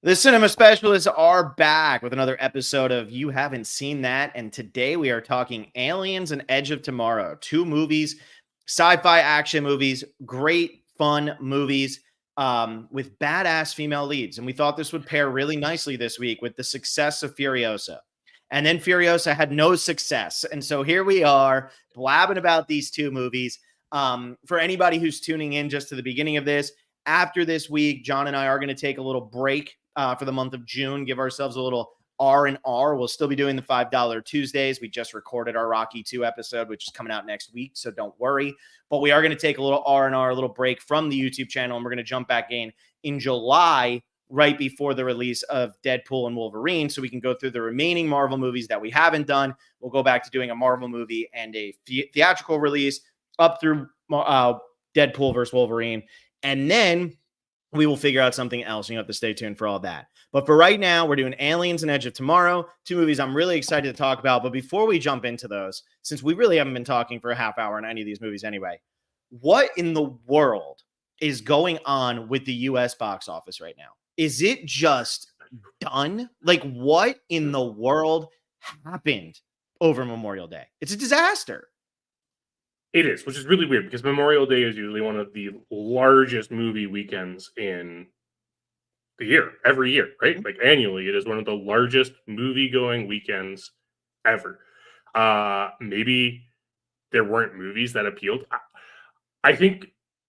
The cinema specialists are back with another episode of You Haven't Seen That. And today we are talking Aliens and Edge of Tomorrow. Two movies, sci-fi action movies, great fun movies with badass female leads. And we thought this would pair really nicely this week with the success of Furiosa. And then Furiosa had no success. And so here we are blabbing about these two movies. For anybody who's tuning in just to the beginning of this, after this week, John and I are going to take a little break for the month of June, give ourselves a little R&R. We'll still be doing the $5 Tuesdays. We just recorded our Rocky 2 episode, which is coming out next week, so don't worry. But we are going to take a little R&R, a little break from the YouTube channel, and we're going to jump back in July, right before the release of Deadpool and Wolverine, so we can go through the remaining Marvel movies that we haven't done. We'll go back to doing a Marvel movie and a theatrical release up through Deadpool versus Wolverine, and then we will figure out something else. You have to stay tuned for all that. But for right now, we're doing Aliens and Edge of Tomorrow, two movies I'm really excited to talk about. But before we jump into those, since we really haven't been talking for a half hour on any of these movies anyway, what in the world is going on with the U.S. box office right now? Is it just done? Like, what in the world happened over Memorial Day? It's a disaster. It is, which is really weird because Memorial Day is usually one of the largest movie weekends in the year, every year, right? Like annually, it is one of the largest movie-going weekends ever. Maybe there weren't movies that appealed. I think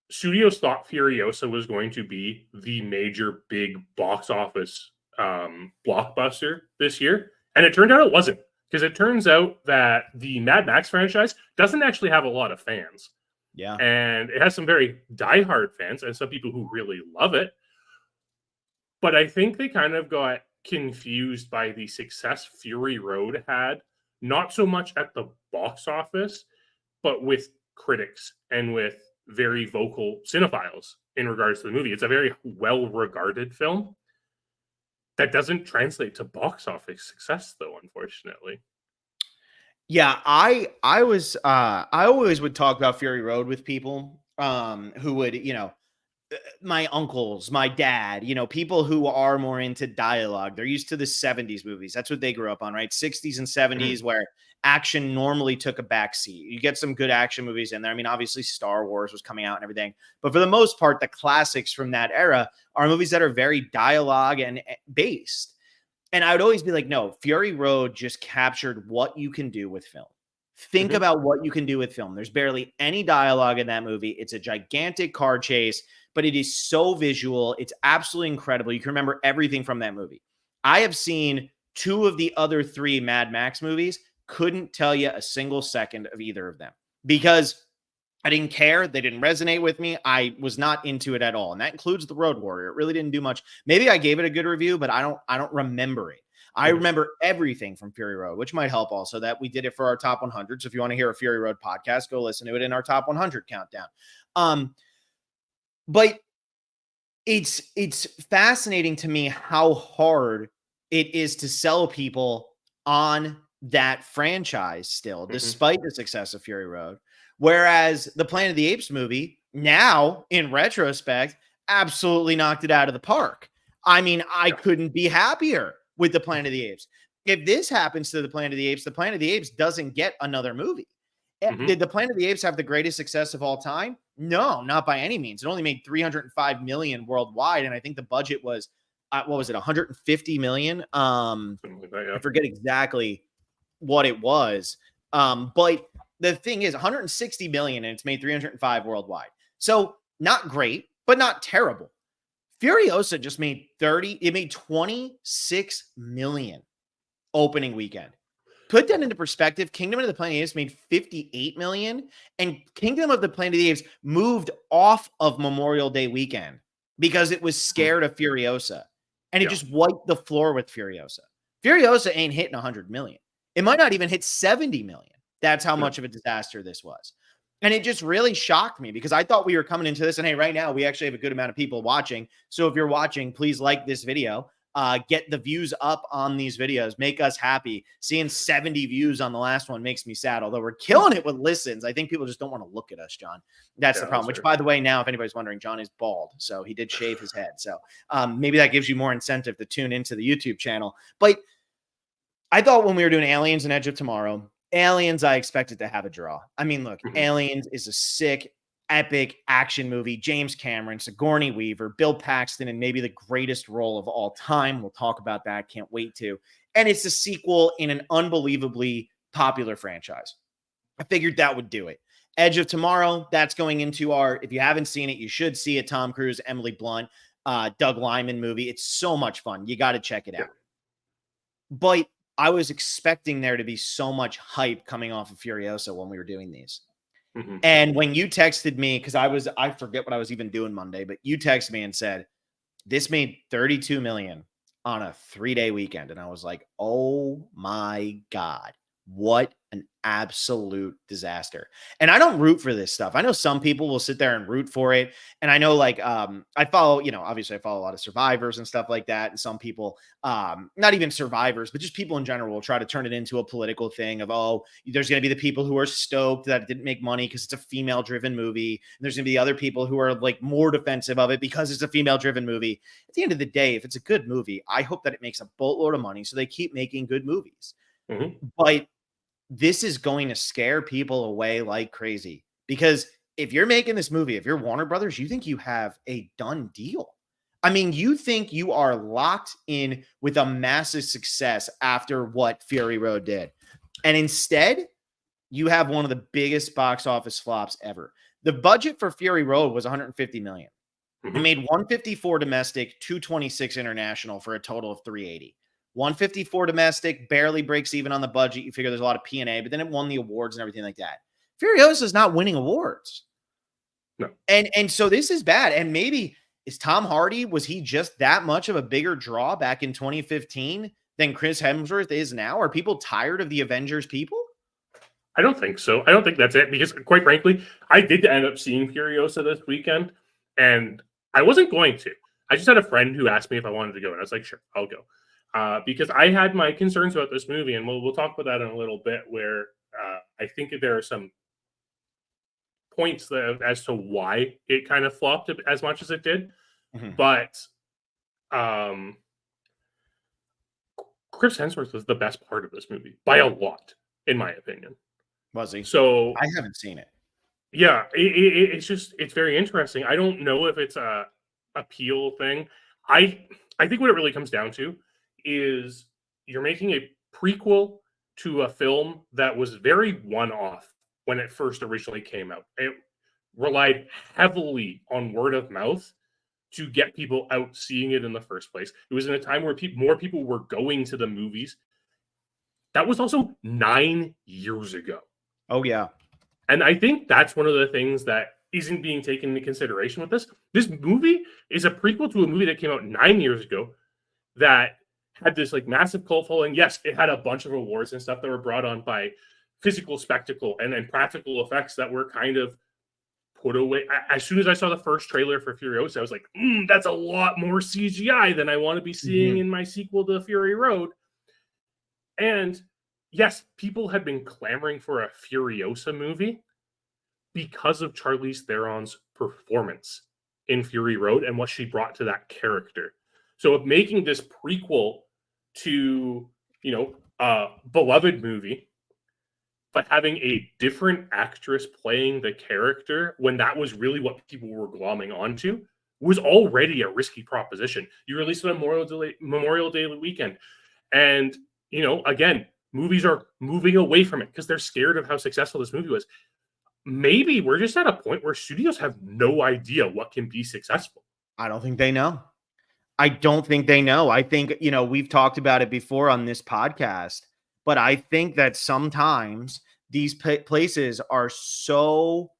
studios thought Furiosa was going to be the major big box office blockbuster this year, and it turned out it wasn't. Because it turns out that the Mad Max franchise doesn't actually have a lot of fans. Yeah. And it has some very diehard fans and some people who really love it. But I think they kind of got confused by the success Fury Road had, not so much at the box office, but with critics and with very vocal cinephiles in regards to the movie. It's a very well-regarded film. That doesn't translate to box office success, though, unfortunately. Yeah, I always would talk about Fury Road with people who would, my uncles, my dad, people who are more into dialogue. They're used to the 70s movies. That's what they grew up on, right? 60s and 70s where action normally took a backseat. You get some good action movies in there. I mean, obviously Star Wars was coming out and everything, but for the most part, the classics from that era are movies that are very dialogue and based. And I would always be like, no, Fury Road just captured what you can do with film. Think about what you can do with film. There's barely any dialogue in that movie. It's a gigantic car chase, but it is so visual. It's absolutely incredible. You can remember everything from that movie. I have seen two of the other three Mad Max movies. Couldn't tell you a single second of either of them because I didn't care. They didn't resonate with me. I was not into it at all. And that includes The Road Warrior. It really didn't do much. Maybe I gave it a good review, but I don't remember it. I remember everything from Fury Road, which might help also that we did it for our top 100. So if you want to hear a Fury Road podcast, go listen to it in our top 100 countdown. But it's fascinating to me how hard it is to sell people on that franchise still, despite the success of Fury Road. Whereas the Planet of the Apes movie, now in retrospect, absolutely knocked it out of the park. I mean, I couldn't be happier with the Planet of the Apes. If this happens to the Planet of the Apes doesn't get another movie. Did the Planet of the Apes have the greatest success of all time? No, not by any means. It only made $305 million worldwide, and I think the budget was what was it, $150 million? I forget exactly what it was. But the thing is, $160 million, and it's made $305 worldwide. So not great, but not terrible. Furiosa just made it made $26 million opening weekend. Put that into perspective. Kingdom of the Planet of the Apes made $58 million, and Kingdom of the Planet of the Apes moved off of Memorial Day weekend because it was scared of Furiosa, and it just wiped the floor with Furiosa. Furiosa ain't hitting 100 million. It might not even hit 70 million. That's how much of a disaster this was. And it just really shocked me because I thought we were coming into this, and hey, right now we actually have a good amount of people watching. So if you're watching, please like this video. get the views up on these videos, make us happy. Seeing 70 views on the last one makes me sad, although we're killing it with listens. I think people just don't want to look at us, John. That's the problem, which, by the way, now, if anybody's wondering, John is bald, so he did shave his head. So maybe that gives you more incentive to tune into the YouTube channel. But I thought when we were doing Aliens and Edge of Tomorrow, Aliens, I expected to have a draw. I mean, look, Aliens is a sick, epic action movie. James Cameron, Sigourney Weaver, Bill Paxton, and maybe the greatest role of all time. We'll talk about that. Can't wait to. And it's a sequel in an unbelievably popular franchise. I figured that would do it. Edge of Tomorrow, that's going into our, if you haven't seen it, you should see it. Tom Cruise, Emily Blunt, Doug Liman movie. It's so much fun. You got to check it out. But I was expecting there to be so much hype coming off of Furiosa when we were doing these. And when you texted me, because I forget what I was even doing Monday, but you texted me and said, this made 32 million on a 3-day weekend. And I was like, oh my God, what an absolute disaster. And I don't root for this stuff. I know some people will sit there and root for it. And I know, like, I follow, obviously I follow a lot of survivors and stuff like that. And some people, not even survivors, but just people in general will try to turn it into a political thing of, oh, there's going to be the people who are stoked that it didn't make money because it's a female driven movie. And there's going to be the other people who are like more defensive of it because it's a female driven movie. At the end of the day, if it's a good movie, I hope that it makes a boatload of money so they keep making good movies. But this is going to scare people away like crazy, because if you're making this movie, if you're Warner Brothers, you think you have a done deal. I mean, you think you are locked in with a massive success after what Fury Road did. And instead, you have one of the biggest box office flops ever. The budget for Fury Road was 150 million. It made 154 domestic, 226 international for a total of 380. 154 domestic, barely breaks even on the budget. You figure there's a lot of P&A, but then it won the awards and everything like that. Furiosa is not winning awards. No. And so this is bad. And maybe is Tom Hardy, was he just that much of a bigger draw back in 2015 than Chris Hemsworth is now? Are people tired of the Avengers people? I don't think so. I don't think that's it, because quite frankly, I did end up seeing Furiosa this weekend, and I wasn't going to. I just had a friend who asked me if I wanted to go, and I was like, sure, I'll go. Because I had my concerns about this movie, and we'll talk about that in a little bit, where I think there are some points as to why it kind of flopped as much as it did. But Chris Hemsworth was the best part of this movie by a lot, in my opinion. Was he? So I haven't seen it. Yeah, it's very interesting. I don't know if it's a appeal thing. I think what it really comes down to is you're making a prequel to a film that was very one-off when it first originally came out. It relied heavily on word of mouth to get people out seeing it in the first place. It was in a time where more people were going to the movies. That was also 9 years ago. Oh, yeah. And I think that's one of the things that isn't being taken into consideration with this. This movie is a prequel to a movie that came out 9 years ago that had this like massive cult following. Yes, it had a bunch of awards and stuff that were brought on by physical spectacle and practical effects that were kind of put away. As soon as I saw the first trailer for Furiosa, I was like, that's a lot more CGI than I want to be seeing in my sequel to Fury Road. And yes, people had been clamoring for a Furiosa movie because of Charlize Theron's performance in Fury Road and what she brought to that character. So if making this prequel to, a beloved movie, but having a different actress playing the character when that was really what people were glomming onto was already a risky proposition. You released it on Memorial Day weekend. And, again, movies are moving away from it because they're scared of how successful this movie was. Maybe we're just at a point where studios have no idea what can be successful. I don't think they know. I don't think they know. I think, we've talked about it before on this podcast, but I think that sometimes these places are so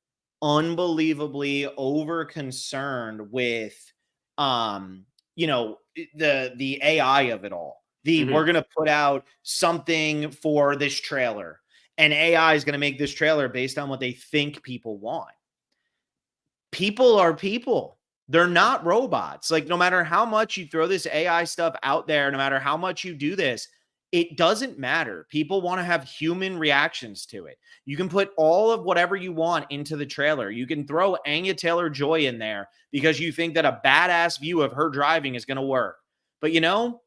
unbelievably over concerned with, the AI of it all. We're going to put out something for this trailer, and AI is going to make this trailer based on what they think people want. People are people. They're not robots. Like, no matter how much you throw this AI stuff out there, no matter how much you do this, it doesn't matter. People want to have human reactions to it. You can put all of whatever you want into the trailer. You can throw Anya Taylor-Joy in there because you think that a badass view of her driving is going to work. But you know,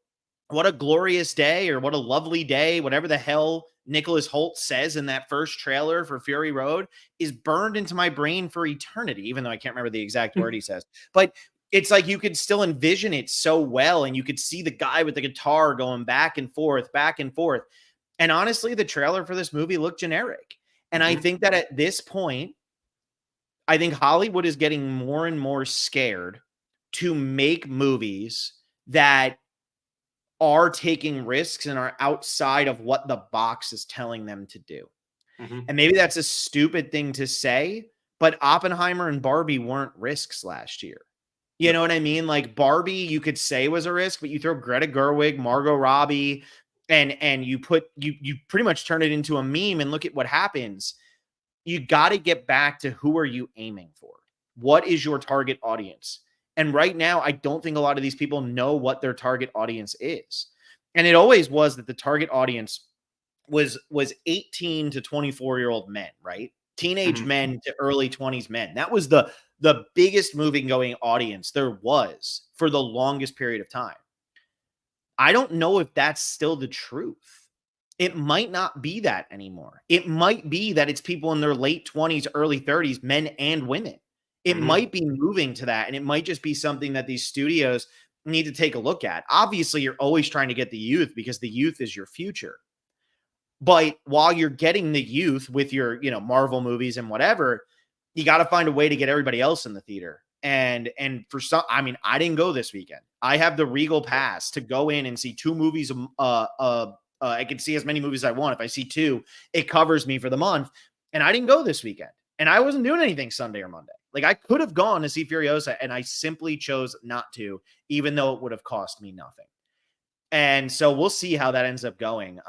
what a glorious day, or what a lovely day, whatever the hell Nicholas Hoult says in that first trailer for Fury Road, is burned into my brain for eternity, even though I can't remember the exact word he says. But it's like you could still envision it so well, and you could see the guy with the guitar going back and forth, back and forth. And honestly, the trailer for this movie looked generic. And I think that at this point, I think Hollywood is getting more and more scared to make movies that are taking risks and are outside of what the box is telling them to do. And maybe that's a stupid thing to say, but Oppenheimer and Barbie weren't risks last year. You know what I mean? Like, Barbie, you could say was a risk, but you throw Greta Gerwig, Margot Robbie, and you pretty much turn it into a meme, and look at what happens. You got to get back to, who are you aiming for? What is your target audience? And right now, I don't think a lot of these people know what their target audience is. And it always was that the target audience was 18 to 24-year-old men, right? Teenage men to early 20s men. That was the biggest movie-going audience there was for the longest period of time. I don't know if that's still the truth. It might not be that anymore. It might be that it's people in their late 20s, early 30s, men and women. It might be moving to that, and it might just be something that these studios need to take a look at. Obviously, you're always trying to get the youth, because the youth is your future. But while you're getting the youth with your, Marvel movies and whatever, you got to find a way to get everybody else in the theater. And for some, I mean, I didn't go this weekend. I have the Regal pass to go in and see 2 movies. I can see as many movies as I want. If I see 2, it covers me for the month. And I didn't go this weekend. And I wasn't doing anything Sunday or Monday. Like, I could have gone to see Furiosa, and I simply chose not to, even though it would have cost me nothing. And so we'll see how that ends up going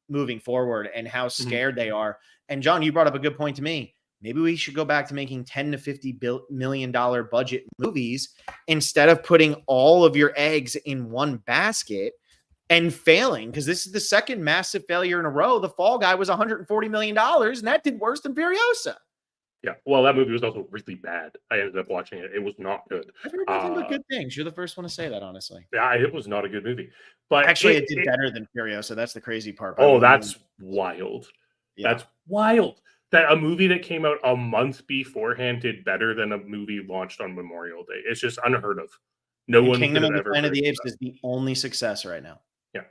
moving forward, and how scared they are. And John, you brought up a good point to me. Maybe we should go back to making $10 to $50 million budget movies, instead of putting all of your eggs in one basket and failing, because this is the second massive failure in a row. The Fall Guy was $140 million, and that did worse than Furiosa. Yeah, well, that movie was also really bad. I ended up watching it. It was not good. I've heard nothing but good things. You're the first one to say that, honestly. Yeah, it was not a good movie. But actually, it did better than Furiosa. That's the crazy part. That's wild. Yeah. That's wild. That a movie that came out a month beforehand did better than a movie launched on Memorial Day. It's just unheard of. No one Kingdom of the ever. Planet of the Apes is the only success right now. Yeah.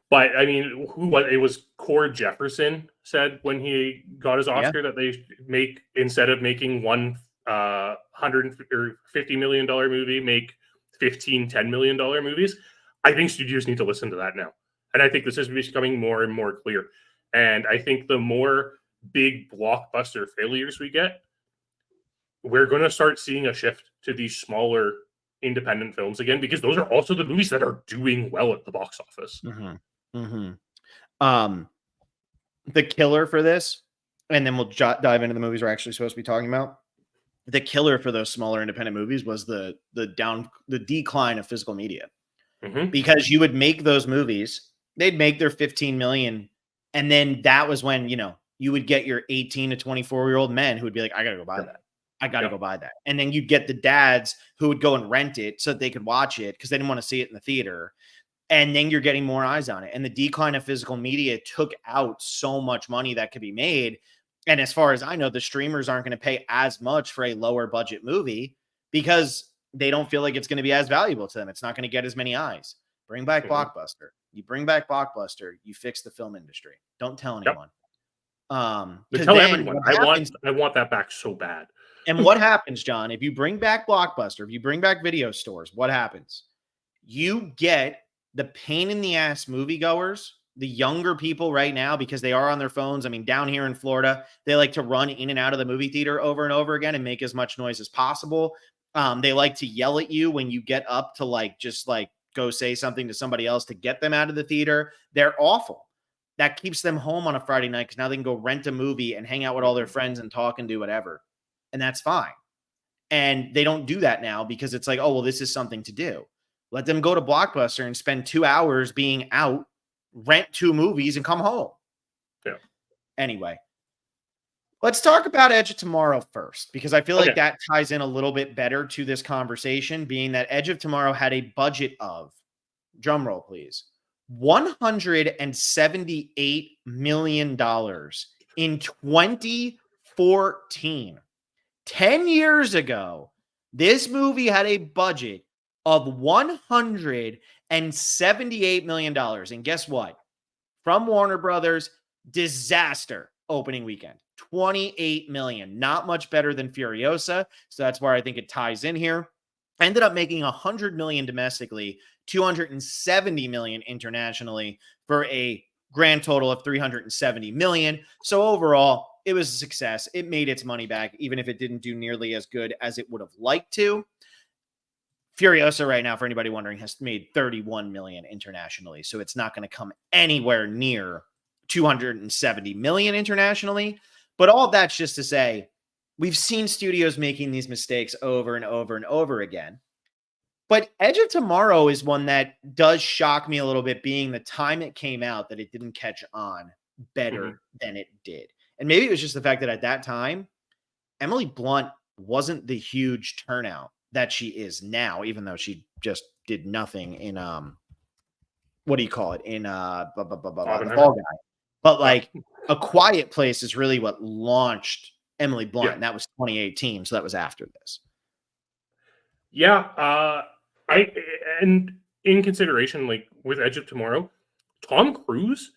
But I mean, it was Cord Jefferson said when he got his Oscar that they make, instead of making one $150 million movie, make 15 $10 million movies. I think studios need to listen to that now. And I think this is becoming more and more clear. And I think the more big blockbuster failures we get, we're going to start seeing a shift to these smaller independent films again, because those are also the movies that are doing well at the box office. The killer for this, and then we'll dive into the movies we're actually supposed to be talking about. The killer for those smaller independent movies was the decline of physical media, because you would make those movies, they'd make their 15 million, and then that was when you would get your 18 to 24-year-old men who would be like, I gotta go buy that. I got to go buy that. And then you'd get the dads who would go and rent it so that they could watch it because they didn't want to see it in the theater. And then you're getting more eyes on it. And the decline of physical media took out so much money that could be made. And as far as I know, the streamers aren't going to pay as much for a lower budget movie because they don't feel like it's going to be as valuable to them. It's not going to get as many eyes. Bring back Blockbuster. You bring back Blockbuster, you fix the film industry. Don't tell anyone. Tell everyone. I want that back so bad. And what happens, John, if you bring back Blockbuster, if you bring back video stores, what happens? You get the pain in the ass moviegoers, the younger people right now, because they are on their phones. I mean, down here in Florida, they like to run in and out of the movie theater over and over again and make as much noise as possible. They like to yell at you when you get up to just go say something to somebody else to get them out of the theater. They're awful. That keeps them home on a Friday night because now they can go rent a movie and hang out with all their friends and talk and do whatever. And that's fine. And they don't do that now because it's like, oh, well, this is something to do. Let them go to Blockbuster and spend 2 hours being out, rent 2 movies, and come home. Yeah. Anyway, let's talk about Edge of Tomorrow first, because I feel like that ties in a little bit better to this conversation, being that Edge of Tomorrow had a budget of, drumroll please, $178 million in 2014. 10 years ago, this movie had a budget of $178 million. And guess what? From Warner Brothers, disaster opening weekend. 28 million. Not much better than Furiosa. So that's where I think it ties in here. Ended up making 100 million domestically, 270 million internationally, for a grand total of 370 million. So overall, it was a success. It made its money back, even if it didn't do nearly as good as it would have liked to. Furiosa right now, for anybody wondering, has made 31 million internationally. So it's not going to come anywhere near 270 million internationally. But all of that's just to say, we've seen studios making these mistakes over and over and over again. But Edge of Tomorrow is one that does shock me a little bit, being the time it came out, that it didn't catch on better than it did. And maybe it was just the fact that at that time, Emily Blunt wasn't the huge turnout that she is now, even though she just did nothing in what do you call it? In the Fall Guy. But like A Quiet Place is really what launched Emily Blunt. And that was 2018. So that was after this. Yeah. And in consideration, like with Edge of Tomorrow, Tom Cruise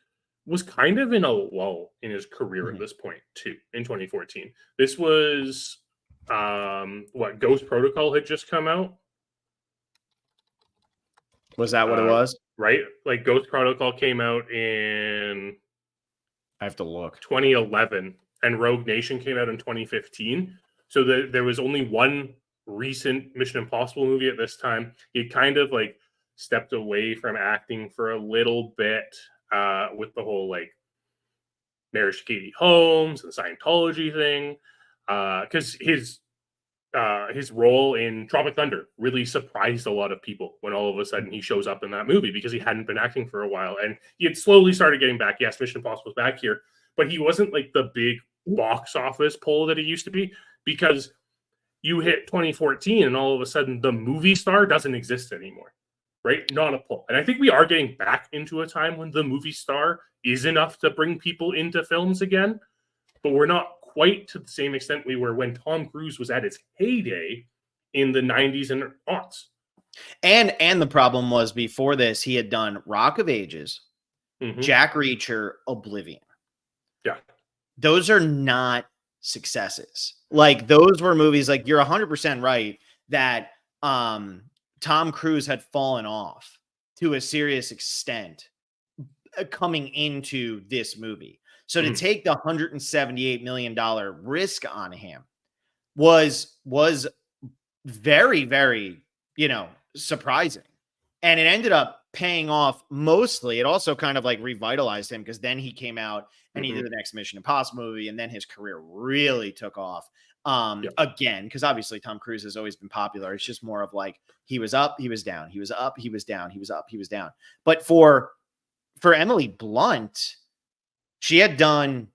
was kind of in a lull in his career at this point too. In 2014, this was what, Ghost Protocol had just come out. Was that what it was? Right, like Ghost Protocol came out in, I have to look, 2011, and Rogue Nation came out in 2015. So there was only one recent Mission Impossible movie at this time. He kind of like stepped away from acting for a little bit with the whole like Marriage to Katie Holmes and Scientology thing, because his role in Tropic Thunder really surprised a lot of people when all of a sudden he shows up in that movie, because he hadn't been acting for a while and he had slowly started getting back. Yes, Mission Impossible was back here, but he wasn't like the big box office pull that he used to be, because you hit 2014 and all of a sudden the movie star doesn't exist anymore, right? Not a pull. And I think we are getting back into a time when the movie star is enough to bring people into films again, but we're not quite to the same extent we were when Tom Cruise was at its heyday in the 90s and aughts. And the problem was, before this, he had done Rock of Ages, Jack Reacher, Oblivion. Yeah. Those are not successes. Like, those were movies, like, you're 100% right that Tom Cruise had fallen off to a serious extent coming into this movie. So to take the $178 million risk on him was very, very, surprising. And it ended up paying off mostly. It also kind of like revitalized him, because then he came out and he did the next Mission Impossible movie, and then his career really took off again, because obviously Tom Cruise has always been popular. It's just more of like, he was up, he was down, he was up, he was down, he was up, he was down. But for Emily Blunt, she had done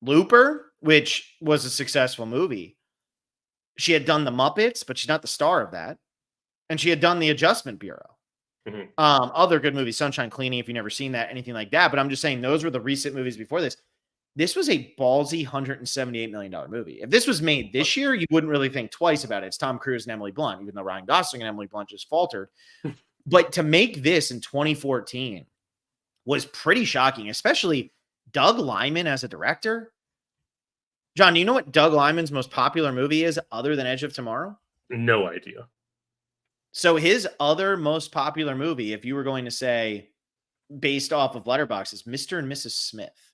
Looper, which was a successful movie. She had done The Muppets, but she's not the star of that. And she had done The Adjustment Bureau. Other good movies, Sunshine Cleaning, if you've never seen that, anything like that. But I'm just saying, those were the recent movies before this. This was a ballsy $178 million movie. If this was made this year, you wouldn't really think twice about it. It's Tom Cruise and Emily Blunt, even though Ryan Gosling and Emily Blunt just faltered. But to make this in 2014 was pretty shocking, especially Doug Liman as a director. John, do you know what Doug Liman's most popular movie is other than Edge of Tomorrow? No idea. So his other most popular movie, if you were going to say based off of Letterboxd, is Mr. and Mrs. Smith.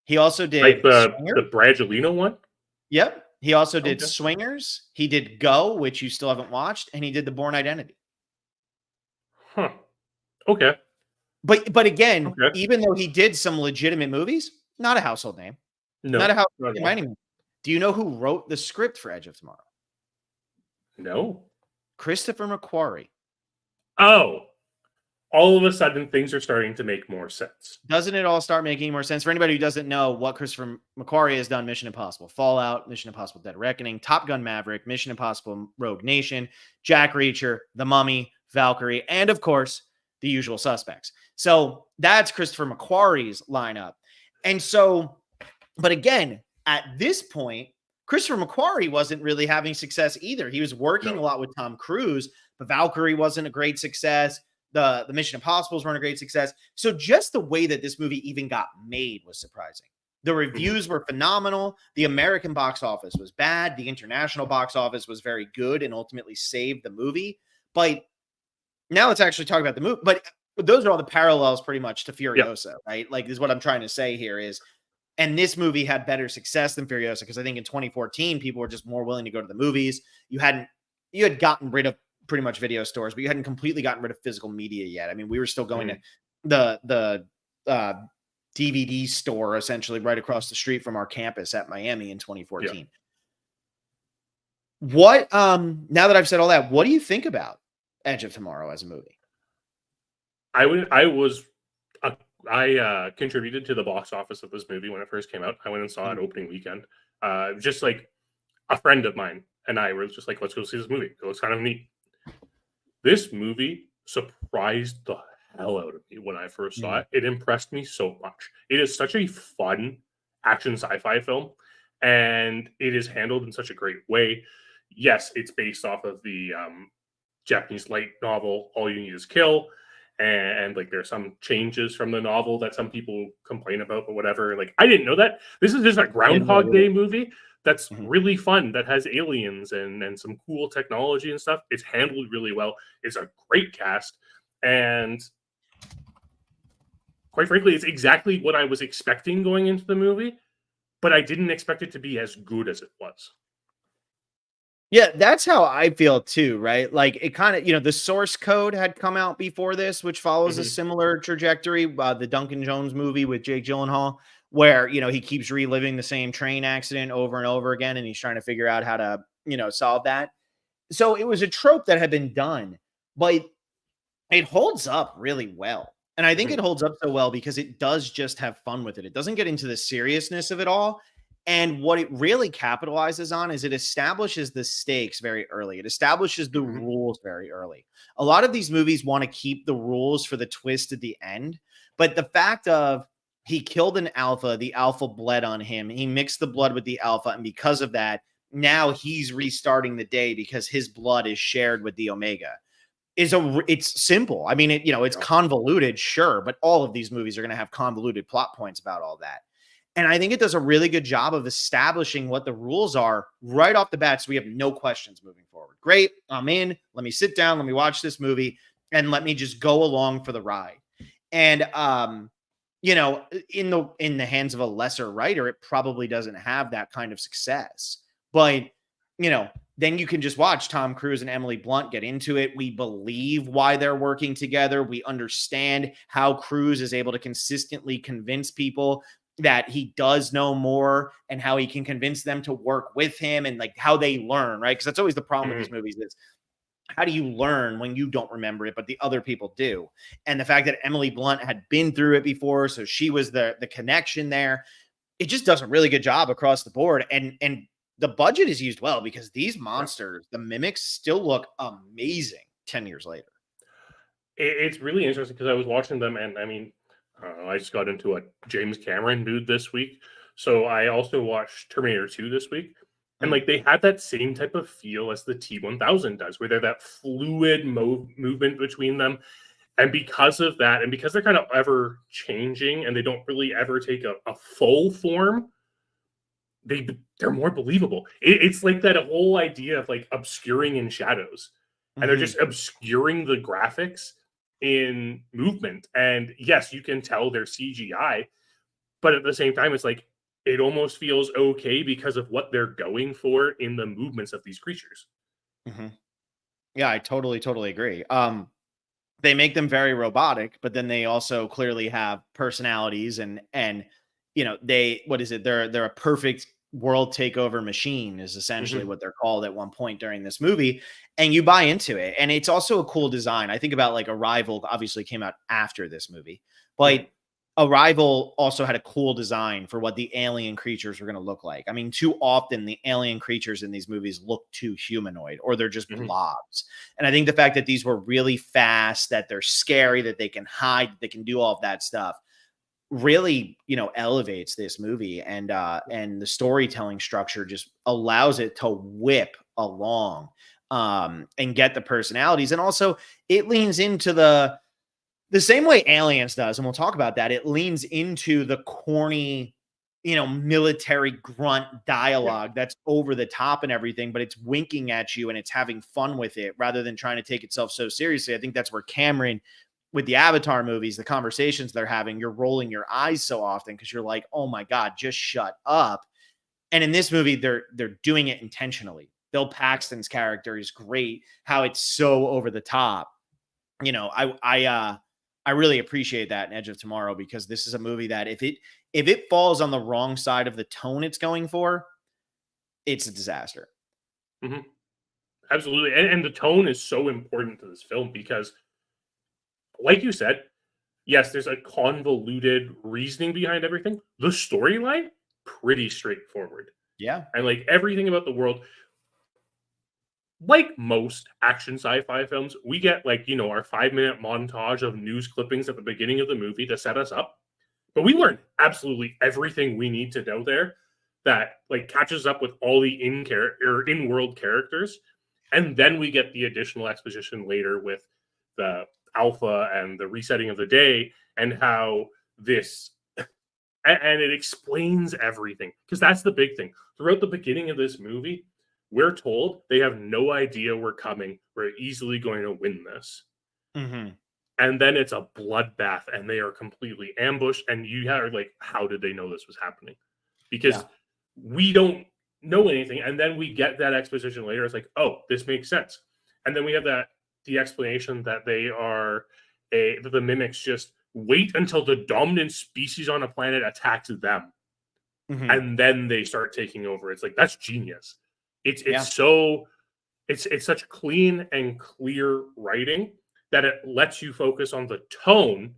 He also did like the Brangelina one? Yep. He also did Swingers. He did Go, which you still haven't watched, and he did The Bourne Identity. Huh. Okay. But again, even though he did some legitimate movies, not a household name. No. Not a household name by any means. Do you know who wrote the script for Edge of Tomorrow? No. Christopher McQuarrie. Oh, all of a sudden things are starting to make more sense. Doesn't it all start making more sense? For anybody who doesn't know what Christopher McQuarrie has done, Mission Impossible Fallout, Mission Impossible Dead Reckoning, Top Gun Maverick, Mission Impossible Rogue Nation, Jack Reacher, The Mummy, Valkyrie, and of course, The Usual Suspects. So that's Christopher McQuarrie's lineup. And so, but again, at this point, Christopher McQuarrie wasn't really having success either. He was working a No. lot with Tom Cruise, but Valkyrie wasn't a great success. The Mission Impossibles weren't a great success. So just the way that this movie even got made was surprising. The reviews were phenomenal. The American box office was bad. The international box office was very good and ultimately saved the movie. But now let's actually talk about the movie. But those are all the parallels pretty much to Furiosa, right? Like, this is what I'm trying to say here is, and this movie had better success than Furiosa because I think in 2014 people were just more willing to go to the movies. You had gotten rid of pretty much video stores, but you hadn't completely gotten rid of physical media yet. I mean, we were still going to the DVD store essentially right across the street from our campus at Miami in 2014. Yeah. What now that I've said all that, what do you think about Edge of Tomorrow as a movie? I contributed to the box office of this movie when it first came out. I went and saw it opening weekend. Just like a friend of mine and I were just like, let's go see this movie. It looks kind of neat. This movie surprised the hell out of me when I first saw it. It impressed me so much. It is such a fun action sci-fi film, and it is handled in such a great way. Yes, it's based off of the Japanese light novel All You Need Is Kill, and like there's some changes from the novel that some people complain about, but whatever. Like, I didn't know that. This is just a Groundhog Day movie that's really fun, that has aliens and some cool technology and stuff. It's handled really well. It's a great cast, and quite frankly, it's exactly what I was expecting going into the movie, but I didn't expect it to be as good as it was. Yeah, that's how I feel too, right? Like, it kind of, the source code had come out before this, which follows a similar trajectory. The Duncan Jones movie with Jake Gyllenhaal, where, he keeps reliving the same train accident over and over again, and he's trying to figure out how to, solve that. So it was a trope that had been done, but it holds up really well. And I think it holds up so well because it does just have fun with it. It doesn't get into the seriousness of it all. And what it really capitalizes on is it establishes the stakes very early. It establishes the rules very early. A lot of these movies want to keep the rules for the twist at the end. But the fact of he killed an alpha, the alpha bled on him. He mixed the blood with the alpha. And because of that, now he's restarting the day because his blood is shared with the omega. It's simple. I mean, it's convoluted, sure, but all of these movies are going to have convoluted plot points about all that. And I think it does a really good job of establishing what the rules are right off the bat, so we have no questions moving forward. Great, I'm in. Let me sit down. Let me watch this movie, and let me just go along for the ride. And in the hands of a lesser writer, it probably doesn't have that kind of success. But then you can just watch Tom Cruise and Emily Blunt get into it. We believe why they're working together. We understand how Cruise is able to consistently convince people that he does know more and how he can convince them to work with him and like how they learn, right? Because that's always the problem with these movies is how do you learn when you don't remember it, but the other people do? And the fact that Emily Blunt had been through it before, so she was the connection there. It just does a really good job across the board. And the budget is used well because these monsters, the mimics, still look amazing 10 years later. It's really interesting because I was watching them, and I mean, I just got into a James Cameron mood this week. So I also watched Terminator 2 this week. And like they had that same type of feel as the T-1000 does, where they're that fluid movement between them. And because of that, and because they're kind of ever changing and they don't really ever take a full form, they're more believable. It's like that whole idea of like obscuring in shadows. And they're just obscuring the graphics in movement. And yes, you can tell they're CGI, but at the same time, it's like it almost feels okay because of what they're going for in the movements of these creatures. Yeah, I totally agree. They make them very robotic, but then they also clearly have personalities and they're a perfect world takeover machine is essentially Hmm. what they're called at one point during this movie, and you buy into it. And it's also a cool design. I think about like Arrival obviously came out after this movie, but Hmm. Arrival also had a cool design for what the alien creatures were going to look like. I mean, too often the alien creatures in these movies look too humanoid or they're just Hmm. blobs. And I think the fact that these were really fast, that they're scary, that they can hide, that they can do all of that stuff really, elevates this movie, and the storytelling structure just allows it to whip along and get the personalities. And also it leans into the same way Aliens does, and we'll talk about that. It leans into the corny, military grunt Yeah. dialogue that's over the top and everything, but it's winking at you and it's having fun with it rather than trying to take itself so seriously. I think that's where Cameron, with the Avatar movies, the conversations they're having, you're rolling your eyes so often because you're like, oh my God, just shut up. And in this movie, they're doing it intentionally. Bill Paxton's character is great. How it's so over the top. I really appreciate that in Edge of Tomorrow, because this is a movie that if it falls on the wrong side of the tone it's going for, it's a disaster. Hmm. Absolutely. And the tone is so important to this film because, like you said, yes, there's a convoluted reasoning behind everything. The storyline, pretty straightforward. Yeah. And like everything about the world, like most action sci-fi films, we get like, our 5 minute montage of news clippings at the beginning of the movie to set us up. But we learn absolutely everything we need to know there that like catches up with all the in world characters. And then we get the additional exposition later with the alpha and the resetting of the day and how this and it explains everything because that's the big thing throughout the beginning of this movie. We're told they have no idea we're coming, we're easily going to win this, Hmm. and then it's a bloodbath and they are completely ambushed and you are like, how did they know this was happening? Yeah. Because we don't know anything, and then we get that exposition later. It's like, oh, this makes sense. And then we have that the explanation that they are that the mimics just wait until the dominant species on a planet attacks them Hmm. and then they start taking over. It's like, that's genius. It's Yeah. so it's such clean and clear writing that it lets you focus on the tone,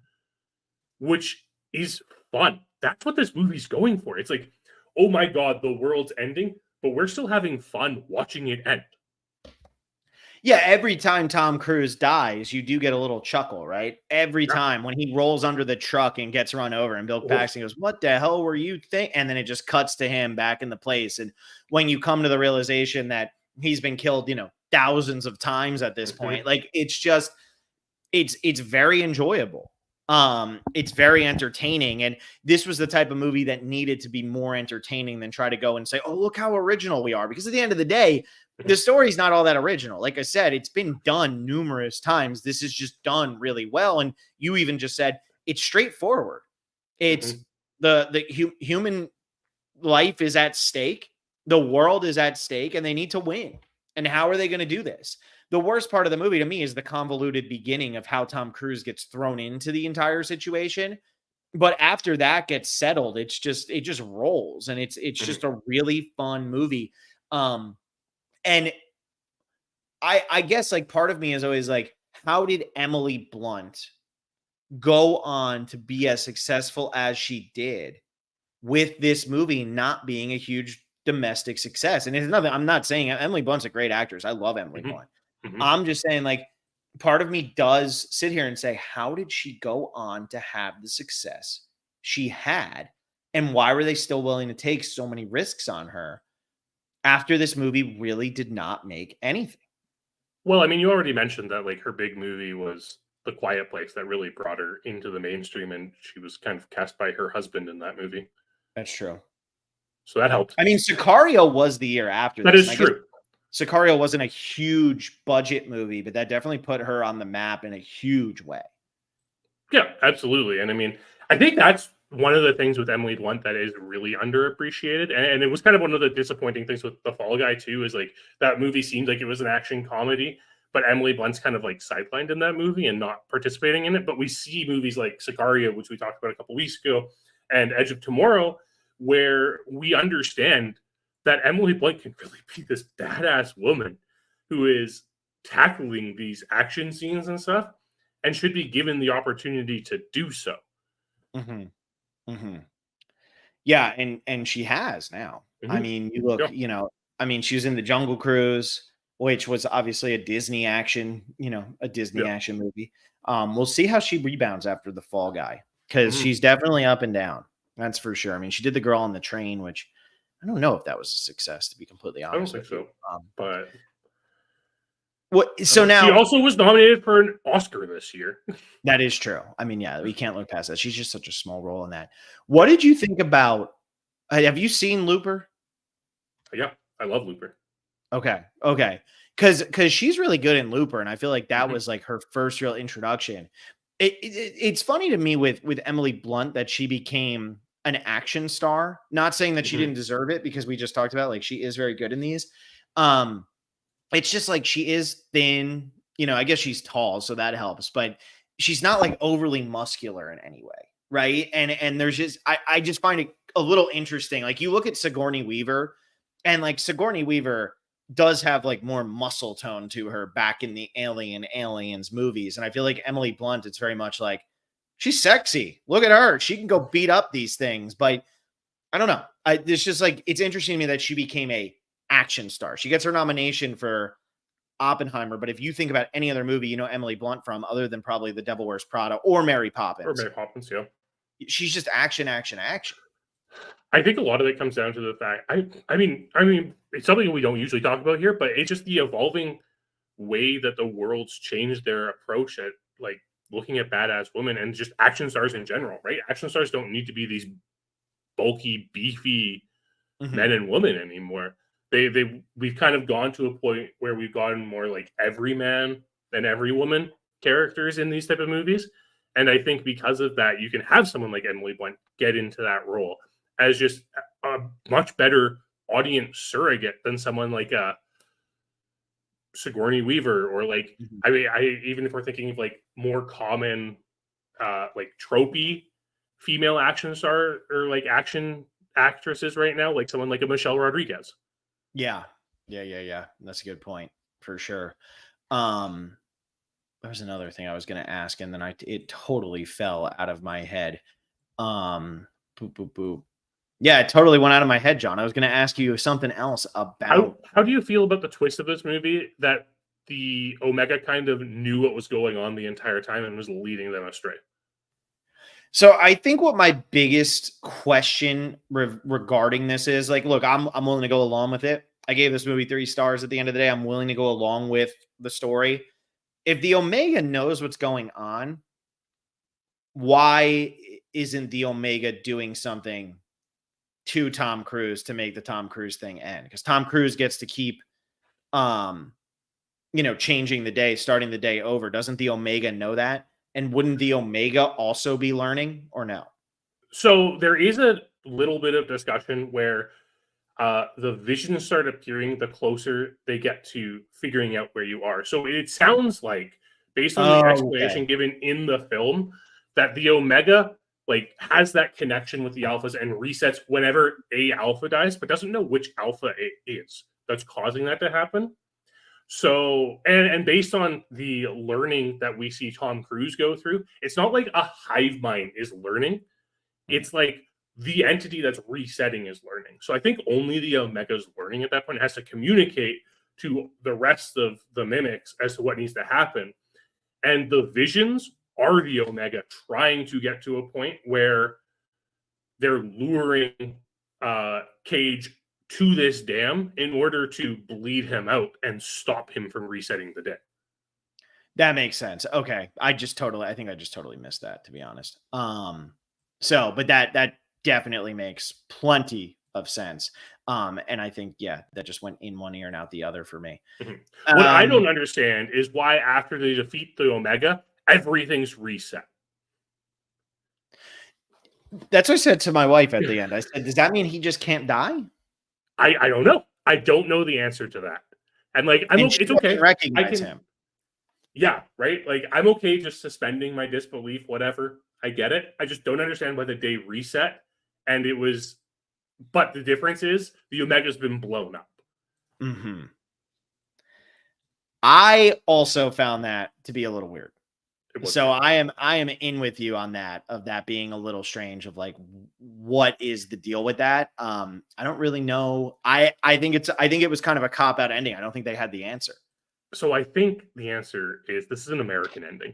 which is fun. That's what this movie's going for. It's like, oh my god, the world's ending, but we're still having fun watching it end. Yeah, every time Tom Cruise dies, you do get a little chuckle, right? Every Yeah. time when he rolls under the truck and gets run over, and Bill Oh, Paxton goes, "What the hell were you think?" And then it just cuts to him back in the place. And when you come to the realization that he's been killed, thousands of times at this point, mhm, like it's very enjoyable. It's very entertaining, and this was the type of movie that needed to be more entertaining than try to go and say, "Oh, look how original we are," because at the end of the day, the mhm, story's not all that original. Like I said, it's been done numerous times. This is just done really well, and you even just said it's straightforward. It's mhm, the human life is at stake. The world is at stake and they need to win. And how are they going to do this? The worst part of the movie to me is the convoluted beginning of how Tom Cruise gets thrown into the entire situation. But after that gets settled, it just rolls, and it's mhm. just a really fun movie. And I guess like part of me is always like, how did Emily Blunt go on to be as successful as she did with this movie not being a huge domestic success? And it's nothing, I'm not saying Emily Blunt's a great actress. I love Emily Mhm. Blunt. Mhm. I'm just saying, like, part of me does sit here and say, how did she go on to have the success she had? And why were they still willing to take so many risks on her after this movie really did not make anything? Well, I mean, you already mentioned that like her big movie was The Quiet Place that really brought her into the mainstream, and she was kind of cast by her husband in that movie, That's true. so that helped. I mean, Sicario was the year after That this. is And I guess true. Sicario wasn't a huge budget movie, but that definitely put her on the map in a huge way. Yeah, absolutely. And I mean, I think that's one of the things with Emily Blunt that is really underappreciated. And it was kind of one of the disappointing things with The Fall Guy, too, is like that movie seemed like it was an action comedy, but Emily Blunt's kind of like sidelined in that movie and not participating in it. But we see movies like Sicario, which we talked about a couple weeks ago, and Edge of Tomorrow, where we understand that Emily Blunt can really be this badass woman who is tackling these action scenes and stuff and should be given the opportunity to do so. Mhm. Mhm. Yeah, and she has now. I Mhm. mean, you look, Yeah, I mean, she was in the Jungle Cruise, which was obviously a Disney action, a Disney yeah. action movie. We'll see how she rebounds after the Fall Guy because Mhm. she's definitely up and down. That's for sure. I mean, she did the Girl on the Train, which I don't know if that was a success, to be completely I don't honest think with you. so, but What? So she now also was nominated for an Oscar this year. that is true. I mean, yeah, we can't look past that. She's just such a small role in that. What did you think about? Have you seen Looper? Yeah, I love Looper. Okay, okay, because she's really good in Looper, and I feel like that Mhm. was like her first real introduction. It's funny to me with Emily Blunt that she became an action star. Not saying that she Mhm. didn't deserve it because we just talked about like she is very good in these. Um, it's just like she is thin. I guess she's tall, so that helps, but she's not like overly muscular in any way, right? And there's just I just find it a little interesting. Like you look at Sigourney Weaver, and like Sigourney Weaver does have like more muscle tone to her back in the Aliens movies. And I feel like Emily Blunt, it's very much like she's sexy. Look at her. She can go beat up these things. But I don't know. It's just like it's interesting to me that she became a action star. She gets her nomination for Oppenheimer, but if you think about any other movie you know Emily Blunt from, other than probably The Devil Wears Prada or Mary Or Poppins, Mary Poppins, yeah. she's just action, action, action. I think a lot of it comes down to the fact I mean, it's something we don't usually talk about here, but it's just the evolving way that the world's changed their approach at, like, looking at badass women and just action stars in general, right? Action stars don't need to be these bulky, beefy Mhm. men and women anymore. We've kind of gone to a point where we've gotten more like every man and every woman characters in these type of movies. And I think because of that, you can have someone like Emily Blunt get into that role as just a much better audience surrogate than someone like Sigourney Weaver or like Mhm. I even if we're thinking of like more common like tropey female action star or like action actresses right now, like someone like a Michelle Rodriguez. Yeah. Yeah, yeah, yeah. That's a good point for sure. Um, there was another thing I was going to ask, and then it totally fell out of my head. Boop, boop, boop. Yeah, it totally went out of my head, John. I was going to ask you something else How about. how do you feel about the twist of this movie that the Omega kind of knew what was going on the entire time and was leading them astray? So I think what my biggest question regarding this is like, look, I'm willing to go along with it. I gave this movie 3 stars at the end of the day. I'm willing to go along with the story. If the Omega knows what's going on, why isn't the Omega doing something to Tom Cruise to make the Tom Cruise thing end? Because Tom Cruise gets to keep um changing the day, starting the day over. Doesn't the Omega know that? And wouldn't the Omega also be learning or no? So there is a little bit of discussion where the visions start appearing the closer they get to figuring out where you are. So it sounds like, based on the Oh, okay. explanation given in the film, that the Omega like has that connection with the alphas and resets whenever a alpha dies, but doesn't know which alpha it is that's causing that to happen. So, and based on the learning that we see Tom Cruise go through, it's not like a hive mind is learning. Mhm. It's like the entity that's resetting is learning. So I think only the Omega's learning at that point has to communicate to the rest of the mimics as to what needs to happen. And the visions are the Omega trying to get to a point where they're luring Cage to this dam in order to bleed him out and stop him from resetting the day. That makes sense. Okay. I think I just totally missed that, to be honest. But that definitely makes plenty of sense. And I think, yeah, that just went in one ear and out the other for me. Mhm. What I Um, don't understand is why after they defeat the Omega, everything's reset. that's what I said to my wife at the end. I said, does that mean he just can't die? I don't know. I don't know the answer to that. And like And she it's doesn't okay. I recognize can him. yeah, right? Like I'm okay just suspending my disbelief, whatever. I get it. I just don't understand why the day reset and it was But the difference is the Omega's been blown up. Mm-hmm. I also found that to be a little weird. So I am in with you on that, of that being a little strange, of like, what is the deal with that? I don't really know. I think it was kind of a cop out ending. I don't think they had the answer. So I think the answer is this is an American ending.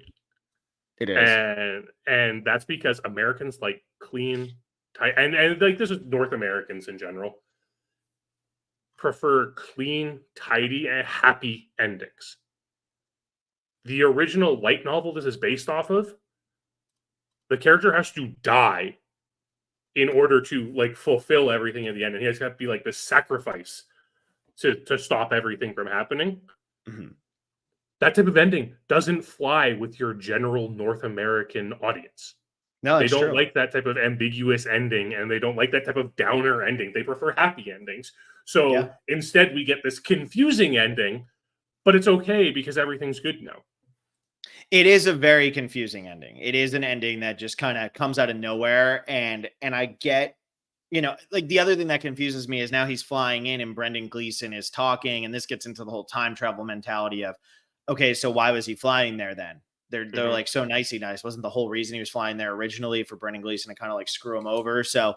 It is. And that's because Americans like clean, tight, and like this is North Americans in general prefer clean, tidy, and happy endings. The original light novel this is based off of, the character has to die in order to like fulfill everything at the end, and he has to be like this sacrifice to stop everything from happening. Mm-hmm. That type of ending doesn't fly with your general North American audience. No, They it's don't true. like that type of ambiguous ending, and they don't like that type of downer ending. They prefer happy endings. So instead, we get this confusing ending, but it's okay because everything's good now. It is a very confusing ending. It is an ending that just kind of comes out of nowhere. And I get, like, the other thing that confuses me is now he's flying in and Brendan Gleeson is talking, and this gets into the whole time travel mentality of, okay, so why was he flying there then? They're like so nicey nice. Wasn't the whole reason he was flying there originally for Brendan Gleeson to kind of like screw him over? So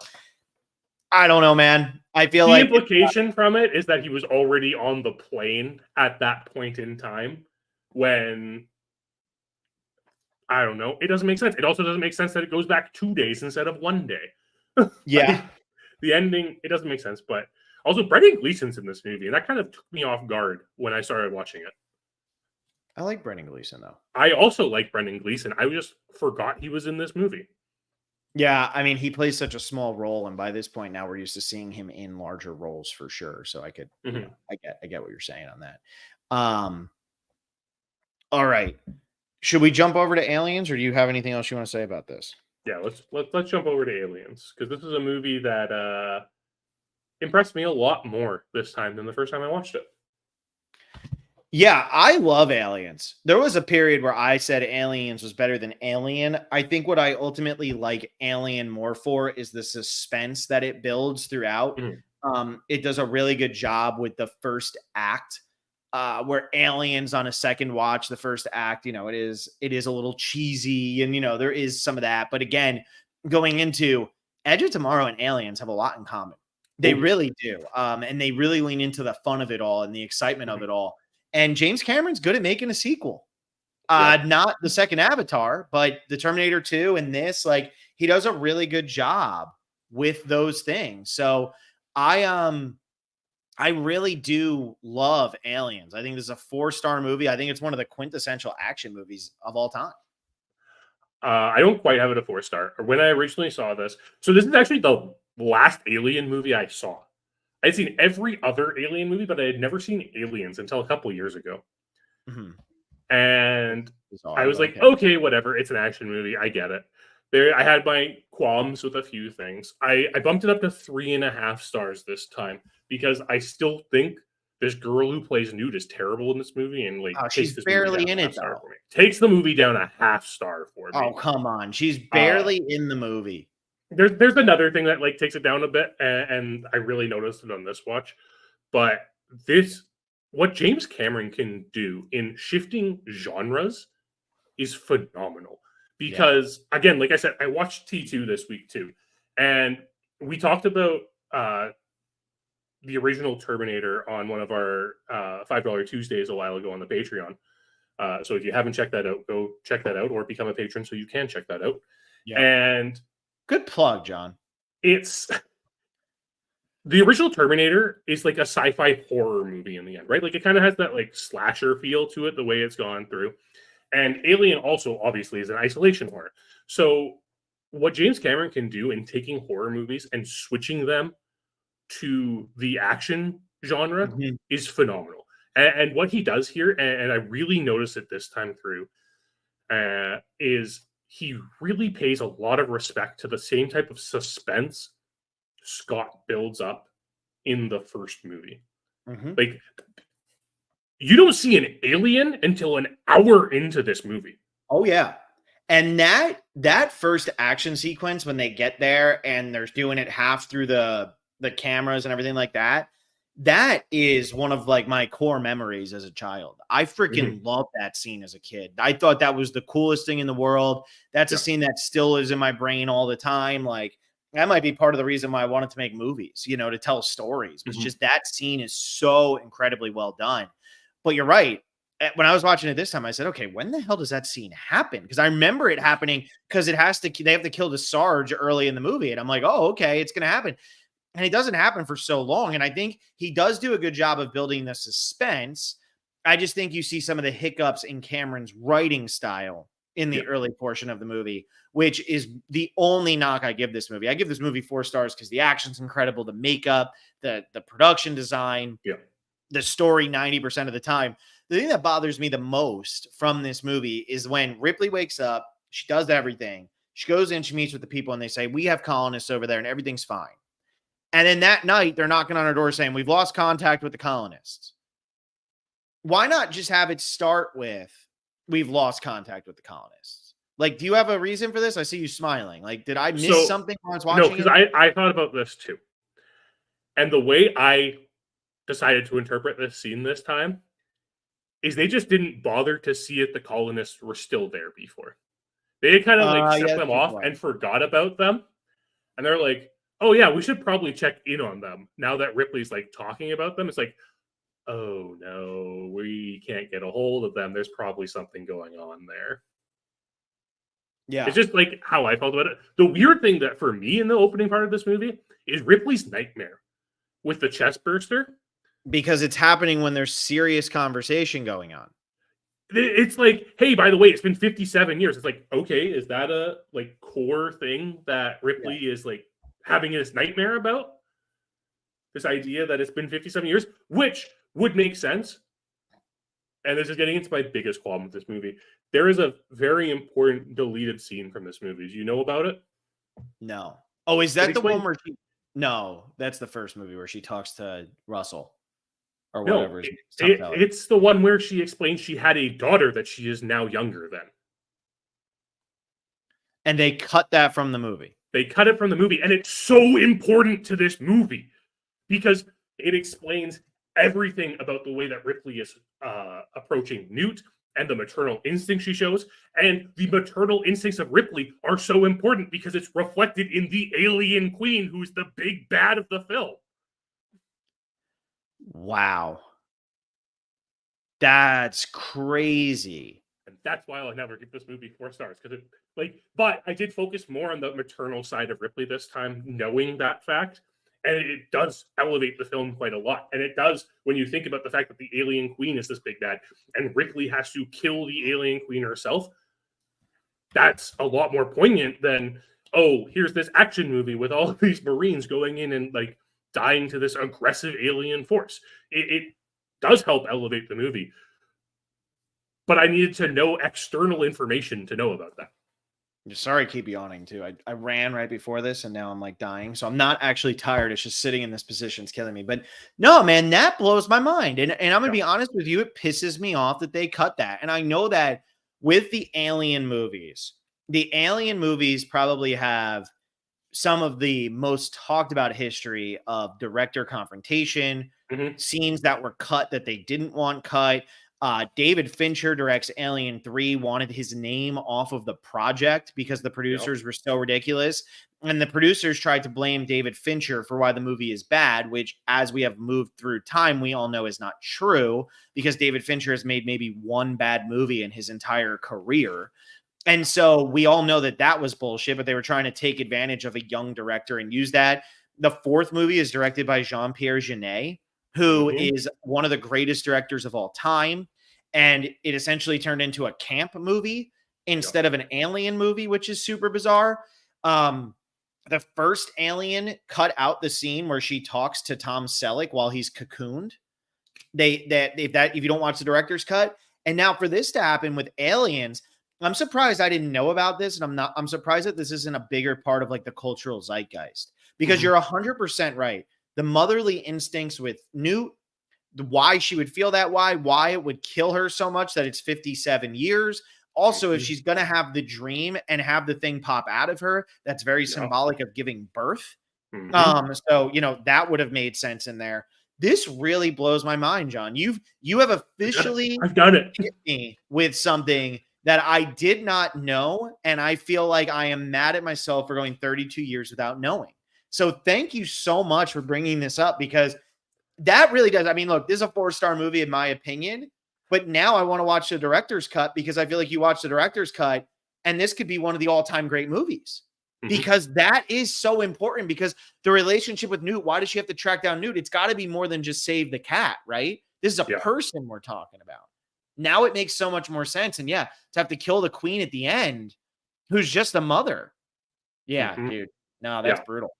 I don't know, man. I feel the like implication from it is that he was already on the plane at that point in time when, I don't know, it doesn't make sense. It also doesn't make sense that it goes back 2 days instead of 1 day. yeah. Like, the ending, it doesn't make sense. But also, Brendan Gleeson's in this movie, and that kind of took me off guard when I started watching it. I like Brendan Gleeson though. I also like Brendan Gleeson. I just forgot he was in this movie. Yeah, I mean, he plays such a small role, and by this point now we're used to seeing him in larger roles for sure. So I could, I get what you're saying on that. All right. Should we jump over to Aliens, or do you have anything else you want to say about this? Yeah, let's jump over to Aliens, because this is a movie that impressed me a lot more this time than the first time I watched it. Yeah, I love Aliens. There was a period where I said Aliens was better than Alien. I think what I ultimately like Alien more for is the suspense that it builds throughout. It does a really good job with the first act, where Aliens on a second watch, the first act, it is a little cheesy, and there is some of that. But again, going into Edge of Tomorrow and Aliens have a lot in common. They really do. And they really lean into the fun of it all and the excitement of it all. And James Cameron's good at making a sequel. Not the second Avatar, but the Terminator 2 and this, like, he does a really good job with those things. So I really do love Aliens. I think this is a 4-star movie. I think it's one of the quintessential action movies of all time. I don't quite have it a 4-star. When I originally saw this, so this is actually the last Alien movie I saw. I'd seen every other Alien movie, but I had never seen Aliens until a couple years ago. And I was like, okay, whatever. It's an action movie. I get it. I had my qualms with a few things. I bumped it up to 3.5 stars this time because I still think this girl who plays Newt is terrible in this movie, and like she's barely in it though. Takes the movie down a 0.5 star for me. Oh, come on. She's barely in the movie. There's another thing that like takes it down a bit, and I really noticed it on this watch. But what James Cameron can do in shifting genres is phenomenal. Because again, like I said, I watched T2 this week too, and we talked about the original Terminator on one of our $5 Tuesdays a while ago on the Patreon. So if you haven't checked that out, go check that out, or become a patron so you can check that out. Yeah. And good plug, John. It's the original Terminator is like a sci-fi horror movie in the end, right? Like it kind of has that like slasher feel to it, the way it's gone through. And Alien also obviously is an isolation horror. So what James Cameron can do in taking horror movies and switching them to the action genre is phenomenal. And what he does here, and I really noticed it this time through, is he really pays a lot of respect to the same type of suspense Scott builds up in the first movie. Like, you don't see an alien until an hour into this movie. Oh, yeah. And that first action sequence when they get there and they're doing it half through the the cameras and everything like that. That is one of like my core memories as a child. I Mhm. freaking loved that scene as a kid. I thought that was the coolest thing in the world. That's a Yeah. scene that still is in my brain all the time. Like that might be part of the reason why I wanted to make movies, to tell stories, was Mhm. just that scene is so incredibly well done. But you're right. When I was watching it this time, I said, okay, when the hell does that scene happen? Because I remember it happening because they have to kill the Sarge early in the movie. And I'm like, oh, okay, it's going to happen. And it doesn't happen for so long. And I think he does do a good job of building the suspense. I just think you see some of the hiccups in Cameron's writing style in Yeah. the early portion of the movie, which is the only knock I give this movie. I give this movie 4 stars because the action's incredible, the makeup, the production design, Yeah. the story 90% of the time. The thing that bothers me the most from this movie is when Ripley wakes up, she does everything. She goes in, she meets with the people, and they say, we have colonists over there and everything's fine. And then that night, they're knocking on our door saying, we've lost contact with the colonists. Why not just have it start with, we've lost contact with the colonists? Like, do you have a reason for this? I see you smiling. Like, did I miss So something when I was no, watching because it? I thought about this too, and the way I decided to interpret this scene this time is they just didn't bother to see if the colonists were still there before. They had kind of like Yeah, shut that's them a good off point. and forgot about them. And they're like, oh yeah, we should probably check in on them now that Ripley's like talking about them. It's like, oh no, we can't get a hold of them. There's probably something going on there. It's Yeah, just like how I felt about it. The weird thing that for me in the opening part of this movie is Ripley's nightmare with the chest burster. because it's happening when there's serious conversation going on. It's like, hey, by the way, it's been 57 years. It's like, okay, is that a like core thing that Yeah. Ripley is like having this nightmare about? This idea that it's been 57 years, which would make sense. And this is getting into my biggest qualm with this movie. There is a very important deleted scene from this movie. Do you know about it? No. Oh, is It that the one explains where she No, that's the first movie where she talks to Russell or no, whatever his name is, Tom Selleck. it's the one where she explains she had a daughter that she is now younger than. And they cut that from the movie. They cut it from the movie, and it's so important to this movie because it explains everything about the way that Ripley is approaching Newt and the maternal instinct she shows. And the maternal instincts of Ripley are so important because it's reflected in the alien queen, who's the big bad of the film. Wow. That's crazy. And that's why I'll never give this movie 4 stars because it like. But I did focus more on the maternal side of Ripley this time, knowing that fact, and it does elevate the film quite a lot. And it does when you think about the fact that the alien queen is this big bad, and Ripley has to kill the alien queen herself. That's a lot more poignant than here's this action movie with all of these Marines going in and like dying to this aggressive alien force. It does help elevate the movie but I needed to know external information to know about that. Sorry, I keep yawning too. I ran right before this and now I'm like dying. So I'm not actually tired. It's just sitting in this position. It's killing me. But no, man, that blows my mind. And I'm going to Yeah. be honest with you. It pisses me off that they cut that. And I know that with the alien movies probably have some of the most talked about history of director confrontation, Mm-hmm. scenes that were cut that they didn't want cut. David Fincher directs Alien 3, wanted his name off of the project because the Yep. producers were so ridiculous. And the producers tried to blame David Fincher for why the movie is bad, which, as we have moved through time, we all know is not true because David Fincher has made maybe one bad movie in his entire career. And so we all know that that was bullshit, but they were trying to take advantage of a young director and use that. The fourth movie is directed by Jean-Pierre Jeunet, who Mm-hmm. is one of the greatest directors of all time. And it essentially turned into a camp movie Yep. instead of an alien movie, which is super bizarre. The first Alien cut out the scene where she talks to Tom Selleck while he's cocooned. If you don't watch the director's cut, and now for this to happen with Aliens, I'm surprised I didn't know about this, and I'm surprised that this isn't a bigger part of like the cultural zeitgeist because Mm-hmm. you're 100% right. The motherly instincts with Newt, why she would feel that, why it would kill her so much that it's 57 years. Also, if Mm-hmm. she's going to have the dream and have the thing pop out of her, that's very Yeah. symbolic of giving birth. Hmm. So, that would have made sense in there. This really blows my mind, John. You have I got it. officially I've done it. hit me with something that I did not know, and I feel like I am mad at myself for going 32 years without knowing. So, thank you so much for bringing this up because that really does. I mean, look, this is a 4-star movie in my opinion, but now I want to watch the director's cut because I feel like you watch the director's cut and this could be one of the all-time great movies. Hmm. Because that is so important because the relationship with Newt, why does she have to track down Newt? It's got to be more than just save the cat, right? This is a Yeah. person we're talking about. Now it makes so much more sense. And yeah, to have to kill the queen at the end, who's just a mother. Yeah, Hmm. dude. No, that's Yeah. brutal.